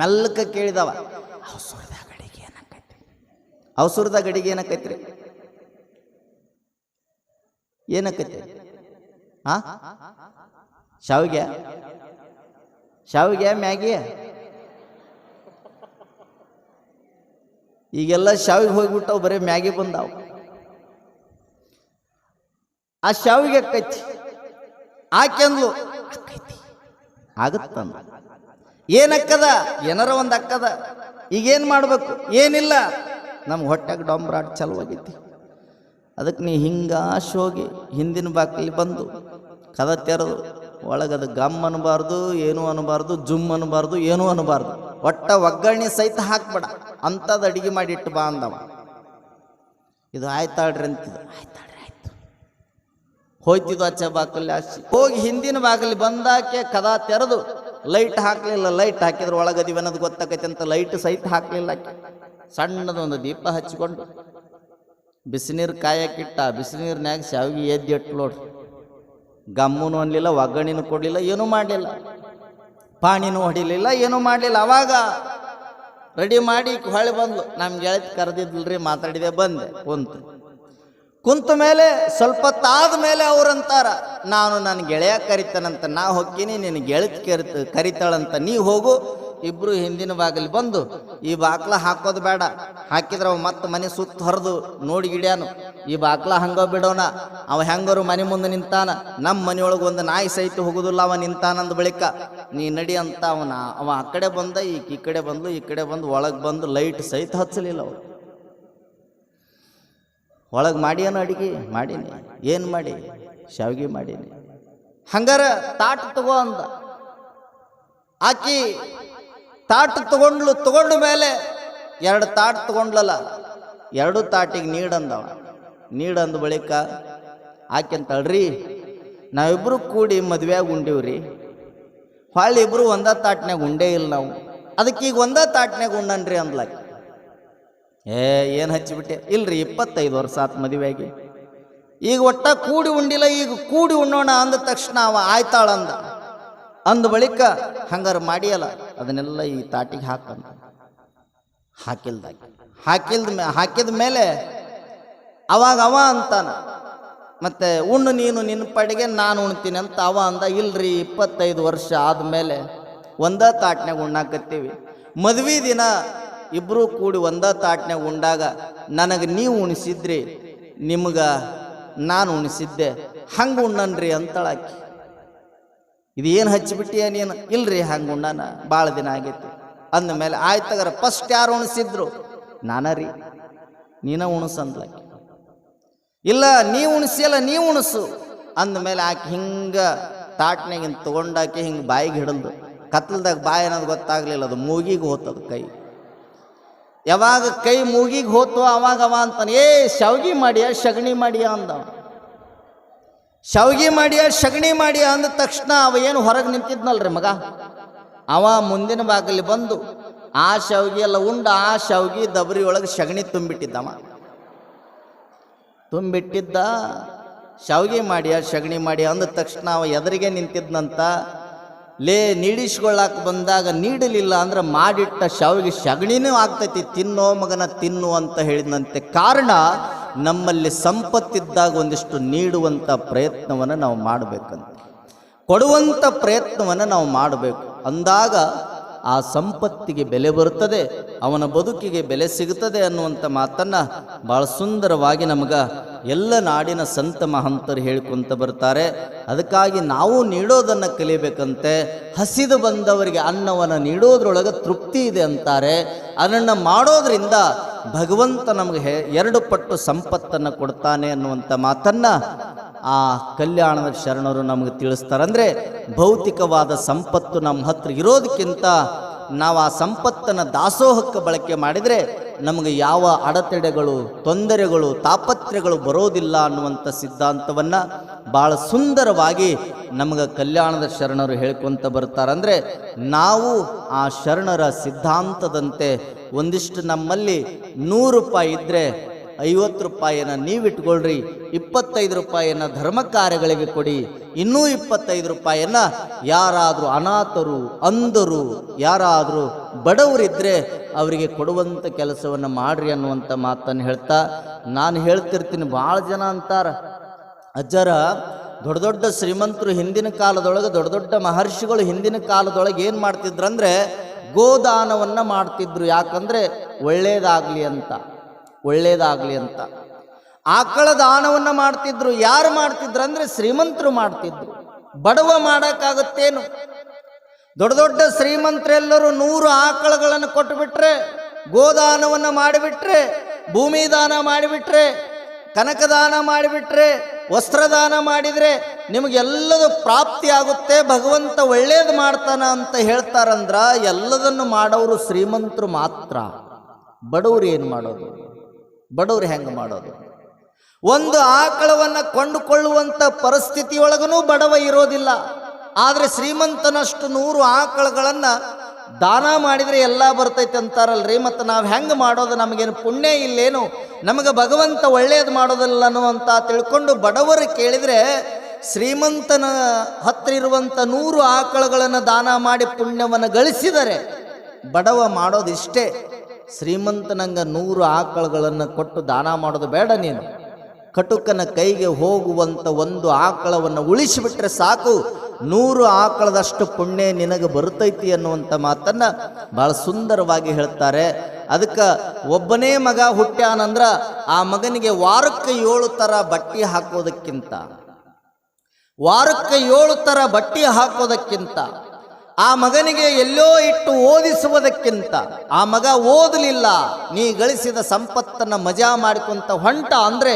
ಮೆಲ್ಲಕ್ಕೆ ಕೇಳಿದವ, ಅವಸರದ ಗಡಿಗೆ ಏನಕ್ಕೈತಿ? ಅವಸರದ ಗಡಿಗೆ ಏನಕ್ಕೈತ್ರಿ? ಏನಕ್ಕೈತಿ? ಶಾವಿಗೆ ಮ್ಯಾಗಿ? ಈಗೆಲ್ಲ ಶಾವಿಗೆ ಹೋಗ್ಬಿಟ್ಟವು, ಬರೀ ಮ್ಯಾಗಿ ಬಂದಾವು. ಆ ಶಾವಿಗೆ ಅಕ್ಕೈತಿ. ಆಕೆಂದ್ಲು ಆಗತ್ತಂದ. ಏನಕ್ಕದ? ಏನಾರ ಒಂದು ಅಕ್ಕದ. ಈಗೇನು ಮಾಡ್ಬೇಕು? ಏನಿಲ್ಲ, ನಮ್ಗೆ ಹೊಟ್ಯಾಗ ಡೊಂಬ್ರಾಟ್ ಚಲುವಾಗೈತಿ. ಅದಕ್ಕೆ ನೀ ಹಿಂಗಾಶ್ ಹೋಗಿ ಹಿಂದಿನ ಬಾಕಲಿ ಬಂದು ಕದ ತೆರೆದು ಒಳಗದು ಗಮ್ ಅನ್ನಬಾರ್ದು, ಏನೂ ಅನ್ನಬಾರ್ದು, ಜುಮ್ ಅನ್ನಬಾರ್ದು, ಏನೂ ಅನ್ನಬಾರ್ದು, ಒಟ್ಟ ಒಗ್ಗರಣೆ ಸಹಿತ ಹಾಕ್ಬೇಡ, ಅಂಥದ್ದು ಅಡಿಗೆ ಮಾಡಿ ಇಟ್ಟು ಬಾ ಅಂದವ. ಇದು ಆಯ್ತಾಳ್ರಿ ಅಂತಿದ್ದು. ಆಯ್ತಾಳ್ರಿ ಆಯ್ತು. ಹೋಯ್ತಿದ್ದು ಆಚೆ ಬಾಕಲ್ಲಿ ಆಚೆ ಹೋಗಿ ಹಿಂದಿನ ಬಾಕಲಿ ಬಂದಾಕೆ ಕದ ತೆರೆದು ಲೈಟ್ ಹಾಕಲಿಲ್ಲ. ಲೈಟ್ ಹಾಕಿದ್ರೆ ಒಳಗದಿವಿ ಅನ್ನೋದು ಗೊತ್ತಾಗೈತೆ ಅಂತ ಲೈಟ್ ಸಹಿತ ಹಾಕಲಿಲ್ಲ. ಆಕೆ ಸಣ್ಣದೊಂದು ದೀಪ ಹಚ್ಚಿಕೊಂಡು ಬಿಸಿನೀರು ಕಾಯಕ್ಕಿಟ್ಟ. ಬಿಸಿನೀರಿನಾಗ ಶಾವಿಗೆ ಎದ್ದು ಇಟ್ಟು ನೋಡ್ರಿ. ಗಮ್ಮನೂ ಅನ್ಲಿಲ್ಲ, ಒಗ್ಗಣಿನೂ ಕೊಡಲಿಲ್ಲ, ಏನೂ ಮಾಡಲಿಲ್ಲ, ಪಾಣಿನೂ ಹೊಡಿಲಿಲ್ಲ, ಏನೂ ಮಾಡಲಿಲ್ಲ. ಅವಾಗ ರೆಡಿ ಮಾಡಿ ಹೊಳೆ ಬಂದ್ಲು. ನಮ್ಮ ಗೆಳತಿ ಕರೆದಿದ್ಲ್ರಿ, ಮಾತಾಡಿದೆ, ಬಂದೆ. ಕುಂತ ಮೇಲೆ ಸ್ವಲ್ಪ ತಾದ ಮೇಲೆ ಅವ್ರಂತಾರ, ನಾನು ನನ್ನ ಗೆಳೆಯ ಕರಿತಾನಂತ ನಾ ಹೋಗ್ತೀನಿ, ನಿನ್ನ ಗೆಳತಿ ಕರಿತಾಳಂತ ನೀ ಹೋಗು. ಇಬ್ರು ಹಿಂದಿನ ಬಾಗಿಲು ಬಂದು ಈ ಬಾಕ್ಲ ಹಾಕೋದು ಬೇಡ, ಹಾಕಿದ್ರೆ ಅವ ಮತ್ತೆ ಮನೆ ಸುತ್ತ ಹೊರದು ನೋಡಿ ಗಿಡ್ಯಾನು. ಈ ಬಾಕ್ಲ ಹಂಗ ಬಿಡೋಣ, ಅವ ಹೆಂಗರು ಮನೆ ಮುಂದೆ ನಿಂತಾನ, ನಮ್ಮ ಮನೆಯೊಳಗೆ ಒಂದು ನಾಯಿ ಸಹಿತ ಹೋಗುದಿಲ್ಲ, ಅವ ನಿಂತಾನಂದ ಬಳಿಕ ನೀ ನಡಿ ಅಂತ ಅವ ಆ ಕಡೆ ಬಂದ, ಈ ಕಡೆ ಬಂದು, ಈ ಕಡೆ ಬಂದು ಒಳಗೆ ಬಂದು ಲೈಟ್ ಸಹಿತ ಹಚ್ಚಲಿಲ್ಲ. ಅವ ಒಳಗೆ ಮಾಡ್ಯಾನ ಅಡಿಗೆ ಮಾಡೀನಿ. ಏನು ಮಾಡಿ? ಶಾವಿಗೆ ಮಾಡೀನಿ. ಹಂಗಾರ ತಾಟ್ ತಗೋ ಅಂದ. ಆಕಿ ತಾಟ್ ತಗೊಂಡ ಮೇಲೆ 2 ತಾಟ್ ತಗೊಂಡ್ಲಲ್ಲ, 2 ತಾಟಿಗೆ ನೀಡಂದವ. ನೀಡಂದ ಬಳಿಕ ಆಕೆಂತಳ್ರಿ, ನಾವಿಬ್ರು ಕೂಡಿ ಮದುವೆಯಾಗ ಉಂಡಿವ್ರಿ, ಹೊಳ್ಳಿ ಇಬ್ರು ಒಂದ ತಾಟ್ನಾಗ ಉಂಡೇ ಇಲ್ಲ ನಾವು, ಅದಕ್ಕೆ ಈಗ ಒಂದ ತಾಟ್ನಾಗ ಉಣ್ಣನ್ರಿ ಅಂದ್ಲಾಕಿ. ಏನು ಹಚ್ಚಿಬಿಟ್ಟೆ? ಇಲ್ರಿ 25 ವರ್ಷ ಆತು ಮದುವೆಯಾಗಿ, ಈಗ ಒಟ್ಟ ಕೂಡಿ ಉಂಡಿಲ್ಲ, ಈಗ ಕೂಡಿ ಉಣ್ಣೋಣ ಅಂದ ತಕ್ಷಣ ಅವ ಆಯ್ತಾಳಂದ. ಅಂದ ಬಳಿಕ ಹಂಗಾರ ಮಾಡಿಯಲ್ಲ ಅದನ್ನೆಲ್ಲ ಈ ತಾಟಿಗೆ ಹಾಕಂತ ಹಾಕಿದ ಮೇಲೆ ಅವಾಗ ಅವ ಅಂತಾನ, ಮತ್ತೆ ಉಣ್ಣು ನೀನು ನಿನ್ನ ಪಡೆಗೆ ನಾನು ಉಣ್ತೀನಿ ಅಂತ ಅವ ಅಂದ. ಇಲ್ರಿ 25 ವರ್ಷ ಆದಮೇಲೆ ಒಂದ ತಾಟ್ನಾಗ ಉಣ್ಣಾಕತ್ತೀವಿ, ಮದ್ವಿ ದಿನ ಇಬ್ಬರೂ ಕೂಡಿ ಒಂದ ತಾಟ್ನಾಗ ಉಂಡಾಗ ನನಗೆ ನೀವು ಉಣಿಸಿದ್ರಿ, ನಿಮ್ಗೆ ನಾನು ಉಣಿಸಿದ್ದೆ, ಹಂಗೆ ಉಣ್ಣನ್ರಿ ಅಂತಳಾಕಿ. ಇದು ಏನು ಹಚ್ಚಿಬಿಟ್ಟಿಯ ನೀನು? ಇಲ್ರಿ ಹಂಗೆ ಉಣ್ಣಾನ, ಭಾಳ ದಿನ ಆಗೈತಿ ಅಂದಮೇಲೆ ಆಯ್ತಗಾರ ಫಸ್ಟ್ ಯಾರು ಉಣಿಸಿದ್ರು? ನಾನರಿ, ನೀನ ಉಣಿಸಂದ್ಲಾಕಿ. ಇಲ್ಲ ನೀ ಉಣಿಸಿಯಲ್ಲ, ನೀ ಉಣಿಸು ಅಂದಮೇಲೆ ಆಕೆ ಹಿಂಗೆ ತಾಟ್ನಾಗಿಂದ ತೊಗೊಂಡಾಕಿ ಹಿಂಗೆ ಬಾಯಿಗೆ ಹಿಡಲ್ದು. ಕತ್ಲದಾಗ ಬಾಯಿ ಅನ್ನೋದು ಗೊತ್ತಾಗ್ಲಿಲ್ಲ, ಅದು ಮೂಗಿಗೆ ಹೋತದು ಕೈ. ಯಾವಾಗ ಕೈ ಮೂಗಿಗೆ ಹೋತು ಅವಾಗ ಅವ ಅಂತಾನೆ, ಶಾವಿಗೆ ಮಾಡಿಯ ಸಗಣಿ ಮಾಡಿಯ ಅಂದ. ಶಾವಿಗೆ ಮಾಡಿಯ ಸಗಣಿ ಮಾಡಿಯ ಅಂದ ತಕ್ಷಣ ಅವ ಏನು ಹೊರಗೆ ನಿಂತಿದ್ನಲ್ರಿ ಮಗ, ಅವ ಮುಂದಿನ ಬಾಗಲಿ ಬಂದು ಆ ಶಾವಿಗೆ ಎಲ್ಲ ಉಂಡ, ಆ ಶಾವಿಗೆ ದಬರಿ ಒಳಗೆ ಸಗಣಿ ತುಂಬಿಟ್ಟಿದ್ದವ. ತುಂಬಿಟ್ಟಿದ್ದ ಶಾವಿಗೆ ಮಾಡಿಯ ಸಗಣಿ ಮಾಡಿಯ ಅಂದ ತಕ್ಷಣ ಅವ ಎದುರಿಗೆ ನಿಂತಿದ್ನಂತ. ನೀಡಿಸ್ಕೊಳ್ಳಾಕ ಬಂದಾಗ ನೀಡಲಿಲ್ಲ ಅಂದ್ರೆ ಮಾಡಿಟ್ಟ ಶಾವಿಗೆ ಸಗಣಿನೂ ಆಗ್ತೈತಿ, ತಿನ್ನೋ ಮಗನ ತಿನ್ನು ಅಂತ ಹೇಳಿದಂತೆ. ಕಾರಣ ನಮ್ಮಲ್ಲಿ ಸಂಪತ್ತಿದ್ದಾಗ ಒಂದಿಷ್ಟು ನೀಡುವಂಥ ಪ್ರಯತ್ನವನ್ನು ನಾವು ಮಾಡಬೇಕಂತ, ಕೊಡುವಂಥ ಪ್ರಯತ್ನವನ್ನು ನಾವು ಮಾಡಬೇಕು. ಅಂದಾಗ ಆ ಸಂಪತ್ತಿಗೆ ಬೆಲೆ ಬರುತ್ತದೆ, ಅವನ ಬದುಕಿಗೆ ಬೆಲೆ ಸಿಗುತ್ತದೆ ಅನ್ನುವಂಥ ಮಾತನ್ನು ಭಾಳ ಸುಂದರವಾಗಿ ನಮಗೆ ಎಲ್ಲ ನಾಡಿನ ಸಂತ ಮಹಂತರು ಹೇಳಿಕೊಂತ ಬರ್ತಾರೆ. ಅದಕ್ಕಾಗಿ ನಾವು ನೀಡೋದನ್ನು ಕಲಿಬೇಕಂತೆ. ಹಸಿದು ಬಂದವರಿಗೆ ಅನ್ನವನ್ನು ನೀಡೋದ್ರೊಳಗೆ ತೃಪ್ತಿ ಇದೆ ಅಂತಾರೆ. ಅದನ್ನು ಮಾಡೋದ್ರಿಂದ ಭಗವಂತ ನಮಗೆ 2 ಪಟ್ಟು ಸಂಪತ್ತನ್ನು ಕೊಡ್ತಾನೆ ಅನ್ನುವಂಥ ಮಾತನ್ನು ಆ ಕಲ್ಯಾಣದ ಶರಣರು ನಮಗೆ ತಿಳಿಸ್ತಾರೆ. ಅಂದರೆ ಭೌತಿಕವಾದ ಸಂಪತ್ತು ನಮ್ಮ ಹತ್ರ ಇರೋದಕ್ಕಿಂತ ನಾವು ಆ ಸಂಪತ್ತನ್ನು ದಾಸೋಹಕ್ಕೆ ಬಳಕೆ ಮಾಡಿದರೆ ನಮಗೆ ಯಾವ ಅಡೆತಡೆಗಳು, ತೊಂದರೆಗಳು, ತಾಪತ್ರೆಗಳು ಬರೋದಿಲ್ಲ ಅನ್ನುವಂಥ ಸಿದ್ಧಾಂತವನ್ನು ಭಾಳ ಸುಂದರವಾಗಿ ನಮಗೆ ಕಲ್ಯಾಣದ ಶರಣರು ಹೇಳ್ಕೊತ ಬರ್ತಾರೆ. ಅಂದರೆ ನಾವು ಆ ಶರಣರ ಸಿದ್ಧಾಂತದಂತೆ ಒಂದಿಷ್ಟು ನಮ್ಮಲ್ಲಿ 100 ರೂಪಾಯಿ ಇದ್ದರೆ 50 ರೂಪಾಯಿನ ನೀವಿಟ್ಕೊಳ್ರಿ, 25 ರೂಪಾಯಿನ ಧರ್ಮ ಕಾರ್ಯಗಳಿಗೆ ಕೊಡಿ, ಇನ್ನೂ 25 ರೂಪಾಯಿನ ಯಾರಾದರೂ ಅನಾಥರು, ಅಂಧರು, ಯಾರಾದರೂ ಬಡವರಿದ್ದರೆ ಅವರಿಗೆ ಕೊಡುವಂಥ ಕೆಲಸವನ್ನು ಮಾಡ್ರಿ ಅನ್ನುವಂಥ ಮಾತನ್ನು ಹೇಳ್ತಾ ನಾನು ಹೇಳ್ತಿರ್ತೀನಿ. ಭಾಳ ಜನ ಅಂತಾರ, ಅಜ್ಜರ ದೊಡ್ಡ ದೊಡ್ಡ ಶ್ರೀಮಂತರು ಹಿಂದಿನ ಕಾಲದೊಳಗೆ, ದೊಡ್ಡ ದೊಡ್ಡ ಮಹರ್ಷಿಗಳು ಹಿಂದಿನ ಕಾಲದೊಳಗೆ ಏನು ಮಾಡ್ತಿದ್ರಂದರೆ ಗೋದಾನವನ್ನು ಮಾಡ್ತಿದ್ರು. ಯಾಕಂದರೆ ಒಳ್ಳೇದಾಗಲಿ ಅಂತ ಆಕಳ ದಾನವನ್ನು ಮಾಡ್ತಿದ್ರು. ಯಾರು ಮಾಡ್ತಿದ್ರು ಅಂದರೆ ಶ್ರೀಮಂತರು ಮಾಡ್ತಿದ್ರು. ಬಡವ ಮಾಡೋಕ್ಕಾಗತ್ತೇನು? ದೊಡ್ಡ ದೊಡ್ಡ ಶ್ರೀಮಂತರೆಲ್ಲರೂ 100 ಆಕಳಗಳನ್ನು ಕೊಟ್ಟುಬಿಟ್ರೆ, ಗೋದಾನವನ್ನು ಮಾಡಿಬಿಟ್ರೆ, ಭೂಮಿ ದಾನ ಮಾಡಿಬಿಟ್ರೆ, ಕನಕದಾನ ಮಾಡಿಬಿಟ್ರೆ, ವಸ್ತ್ರದಾನ ಮಾಡಿದರೆ ನಿಮಗೆಲ್ಲದು ಪ್ರಾಪ್ತಿ ಆಗುತ್ತೆ, ಭಗವಂತ ಒಳ್ಳೇದು ಮಾಡ್ತಾನ ಅಂತ ಹೇಳ್ತಾರಂದ್ರ ಎಲ್ಲದನ್ನು ಮಾಡೋರು ಶ್ರೀಮಂತರು ಮಾತ್ರ. ಬಡವ್ರು ಏನು ಮಾಡೋದು? ಬಡವ್ರು ಹೆಂಗೆ ಮಾಡೋದು? ಒಂದು ಆಕಳವನ್ನು ಕೊಂಡುಕೊಳ್ಳುವಂಥ ಪರಿಸ್ಥಿತಿಯೊಳಗೂ ಬಡವ ಇರೋದಿಲ್ಲ. ಆದರೆ ಶ್ರೀಮಂತನಷ್ಟು 100 ಆಕಳುಗಳನ್ನು ದಾನ ಮಾಡಿದರೆ ಎಲ್ಲ ಬರ್ತೈತೆ ಅಂತಾರಲ್ರಿ. ಮತ್ತು ನಾವು ಹೆಂಗೆ ಮಾಡೋದು? ನಮಗೇನು ಪುಣ್ಯ ಇಲ್ಲೇನು? ನಮಗೆ ಭಗವಂತ ಒಳ್ಳೇದು ಮಾಡೋದಿಲ್ಲನು ಅಂತ ತಿಳ್ಕೊಂಡು ಬಡವರು ಕೇಳಿದರೆ, ಶ್ರೀಮಂತನ ಹತ್ರ ಇರುವಂಥ 100 ಆಕಳುಗಳನ್ನು ದಾನ ಮಾಡಿ ಪುಣ್ಯವನ್ನು ಗಳಿಸಿದರೆ ಬಡವ ಮಾಡೋದಿಷ್ಟೇ. ಶ್ರೀಮಂತನಂಗೆ 100 ಆಕಳುಗಳನ್ನು ಕೊಟ್ಟು ದಾನ ಮಾಡೋದು ಬೇಡ. ನೀನು ಕಟುಕನ ಕೈಗೆ ಹೋಗುವಂಥ 1 ಆಕಳವನ್ನು ಉಳಿಸಿಬಿಟ್ರೆ ಸಾಕು, 100 ಆಕಳದಷ್ಟು ಪುಣ್ಯ ನಿನಗೆ ಬರುತ್ತೈತಿ ಅನ್ನುವಂಥ ಮಾತನ್ನು ಭಾಳ ಸುಂದರವಾಗಿ ಹೇಳ್ತಾರೆ. ಅದಕ್ಕೆ ಒಬ್ಬನೇ ಮಗ ಹುಟ್ಟ್ಯಾನಂದ್ರ ಆ ಮಗನಿಗೆ ವಾರಕ್ಕೆ 7 ಥರ ಬಟ್ಟೆ ಹಾಕೋದಕ್ಕಿಂತ, ವಾರಕ್ಕೆ 7 ಥರ ಬಟ್ಟೆ ಹಾಕೋದಕ್ಕಿಂತ, ಆ ಮಗನಿಗೆ ಎಲ್ಲೋ ಇಟ್ಟು ಓದಿಸುವುದಕ್ಕಿಂತ, ಆ ಮಗ ಓದಲಿಲ್ಲ, ನೀ ಗಳಿಸಿದ ಸಂಪತ್ತನ್ನು ಮಜಾ ಮಾಡಿಕೊಂತ ಹೊಂಟ ಅಂದರೆ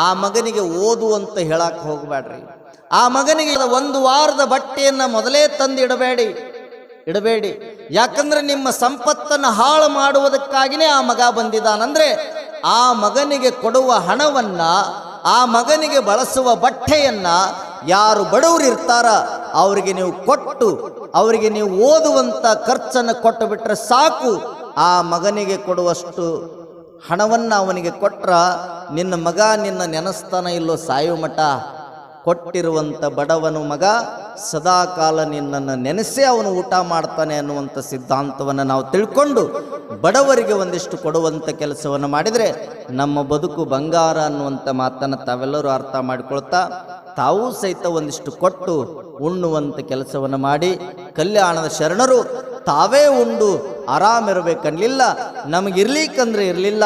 ಆ ಮಗನಿಗೆ ಓದು ಅಂತ ಹೇಳಕ್ಕೆ ಹೋಗಬೇಡ್ರಿ. ಆ ಮಗನಿಗೆ 1 ವಾರದ ಬಟ್ಟೆಯನ್ನು ಮೊದಲೇ ತಂದು ಇಡಬೇಡಿ. ಯಾಕಂದ್ರೆ ನಿಮ್ಮ ಸಂಪತ್ತನ್ನು ಹಾಳು ಮಾಡುವುದಕ್ಕಾಗಿಯೇ ಆ ಮಗ ಬಂದಿದ್ದಾನಂದ್ರೆ ಆ ಮಗನಿಗೆ ಕೊಡುವ ಹಣವನ್ನ, ಆ ಮಗನಿಗೆ ಬಳಸುವ ಬಟ್ಟೆಯನ್ನ ಯಾರು ಬಡವರು ಇರ್ತಾರ ಅವರಿಗೆ ನೀವು ಕೊಟ್ಟು, ಅವರಿಗೆ ನೀವು ಓದುವಂಥ ಖರ್ಚನ್ನು ಕೊಟ್ಟು ಬಿಟ್ರೆ ಸಾಕು. ಆ ಮಗನಿಗೆ ಕೊಡುವಷ್ಟು ಹಣವನ್ನು ಅವನಿಗೆ ಕೊಟ್ರ ನಿನ್ನ ಮಗ ನಿನ್ನ ನೆನೆಸ್ತಾನ ಇಲ್ಲೋ ಸಾಯೋ ಮಠ. ಕೊಟ್ಟಿರುವಂಥ ಬಡವನು ಮಗ ಸದಾ ಕಾಲ ನಿನ್ನನ್ನು ನೆನೆಸೇ ಅವನು ಊಟ ಮಾಡ್ತಾನೆ ಅನ್ನುವಂಥ ಸಿದ್ಧಾಂತವನ್ನು ನಾವು ತಿಳ್ಕೊಂಡು ಬಡವರಿಗೆ ಒಂದಿಷ್ಟು ಕೊಡುವಂಥ ಕೆಲಸವನ್ನು ಮಾಡಿದರೆ ನಮ್ಮ ಬದುಕು ಬಂಗಾರ ಅನ್ನುವಂಥ ಮಾತನ್ನು ತಾವೆಲ್ಲರೂ ಅರ್ಥ ಮಾಡಿಕೊಳ್ತಾ ತಾವೂ ಸಹಿತ ಒಂದಿಷ್ಟು ಕೊಟ್ಟು ಉಣ್ಣುವಂಥ ಕೆಲಸವನ್ನು ಮಾಡಿ, ಕಲ್ಯಾಣದ ಶರಣರು ತಾವೇ ಉಂಡು ಆರಾಮಿರಬೇಕನ್ನಲಿಲ್ಲ, ನಮಗಿರ್ಲಿಕ್ಕಂದ್ರೆ ಇರಲಿಲ್ಲ,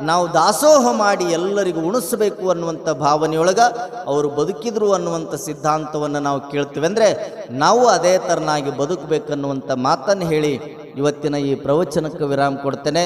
ನಾವು ದಾಸೋಹ ಮಾಡಿ ಎಲ್ಲರಿಗೂ ಉಣಿಸಬೇಕು ಅನ್ನುವಂಥ ಭಾವನೆಯೊಳಗೆ ಅವರು ಬದುಕಿದ್ರು ಅನ್ನುವಂಥ ಸಿದ್ಧಾಂತವನ್ನು ನಾವು ಕೇಳ್ತೀವಿ. ಅಂದರೆ ನಾವು ಅದೇ ಥರನಾಗಿ ಬದುಕಬೇಕನ್ನುವಂಥ ಮಾತನ್ನು ಹೇಳಿ ಇವತ್ತಿನ ಈ ಪ್ರವಚನಕ್ಕೆ ವಿರಾಮ ಕೊಡ್ತೇನೆ.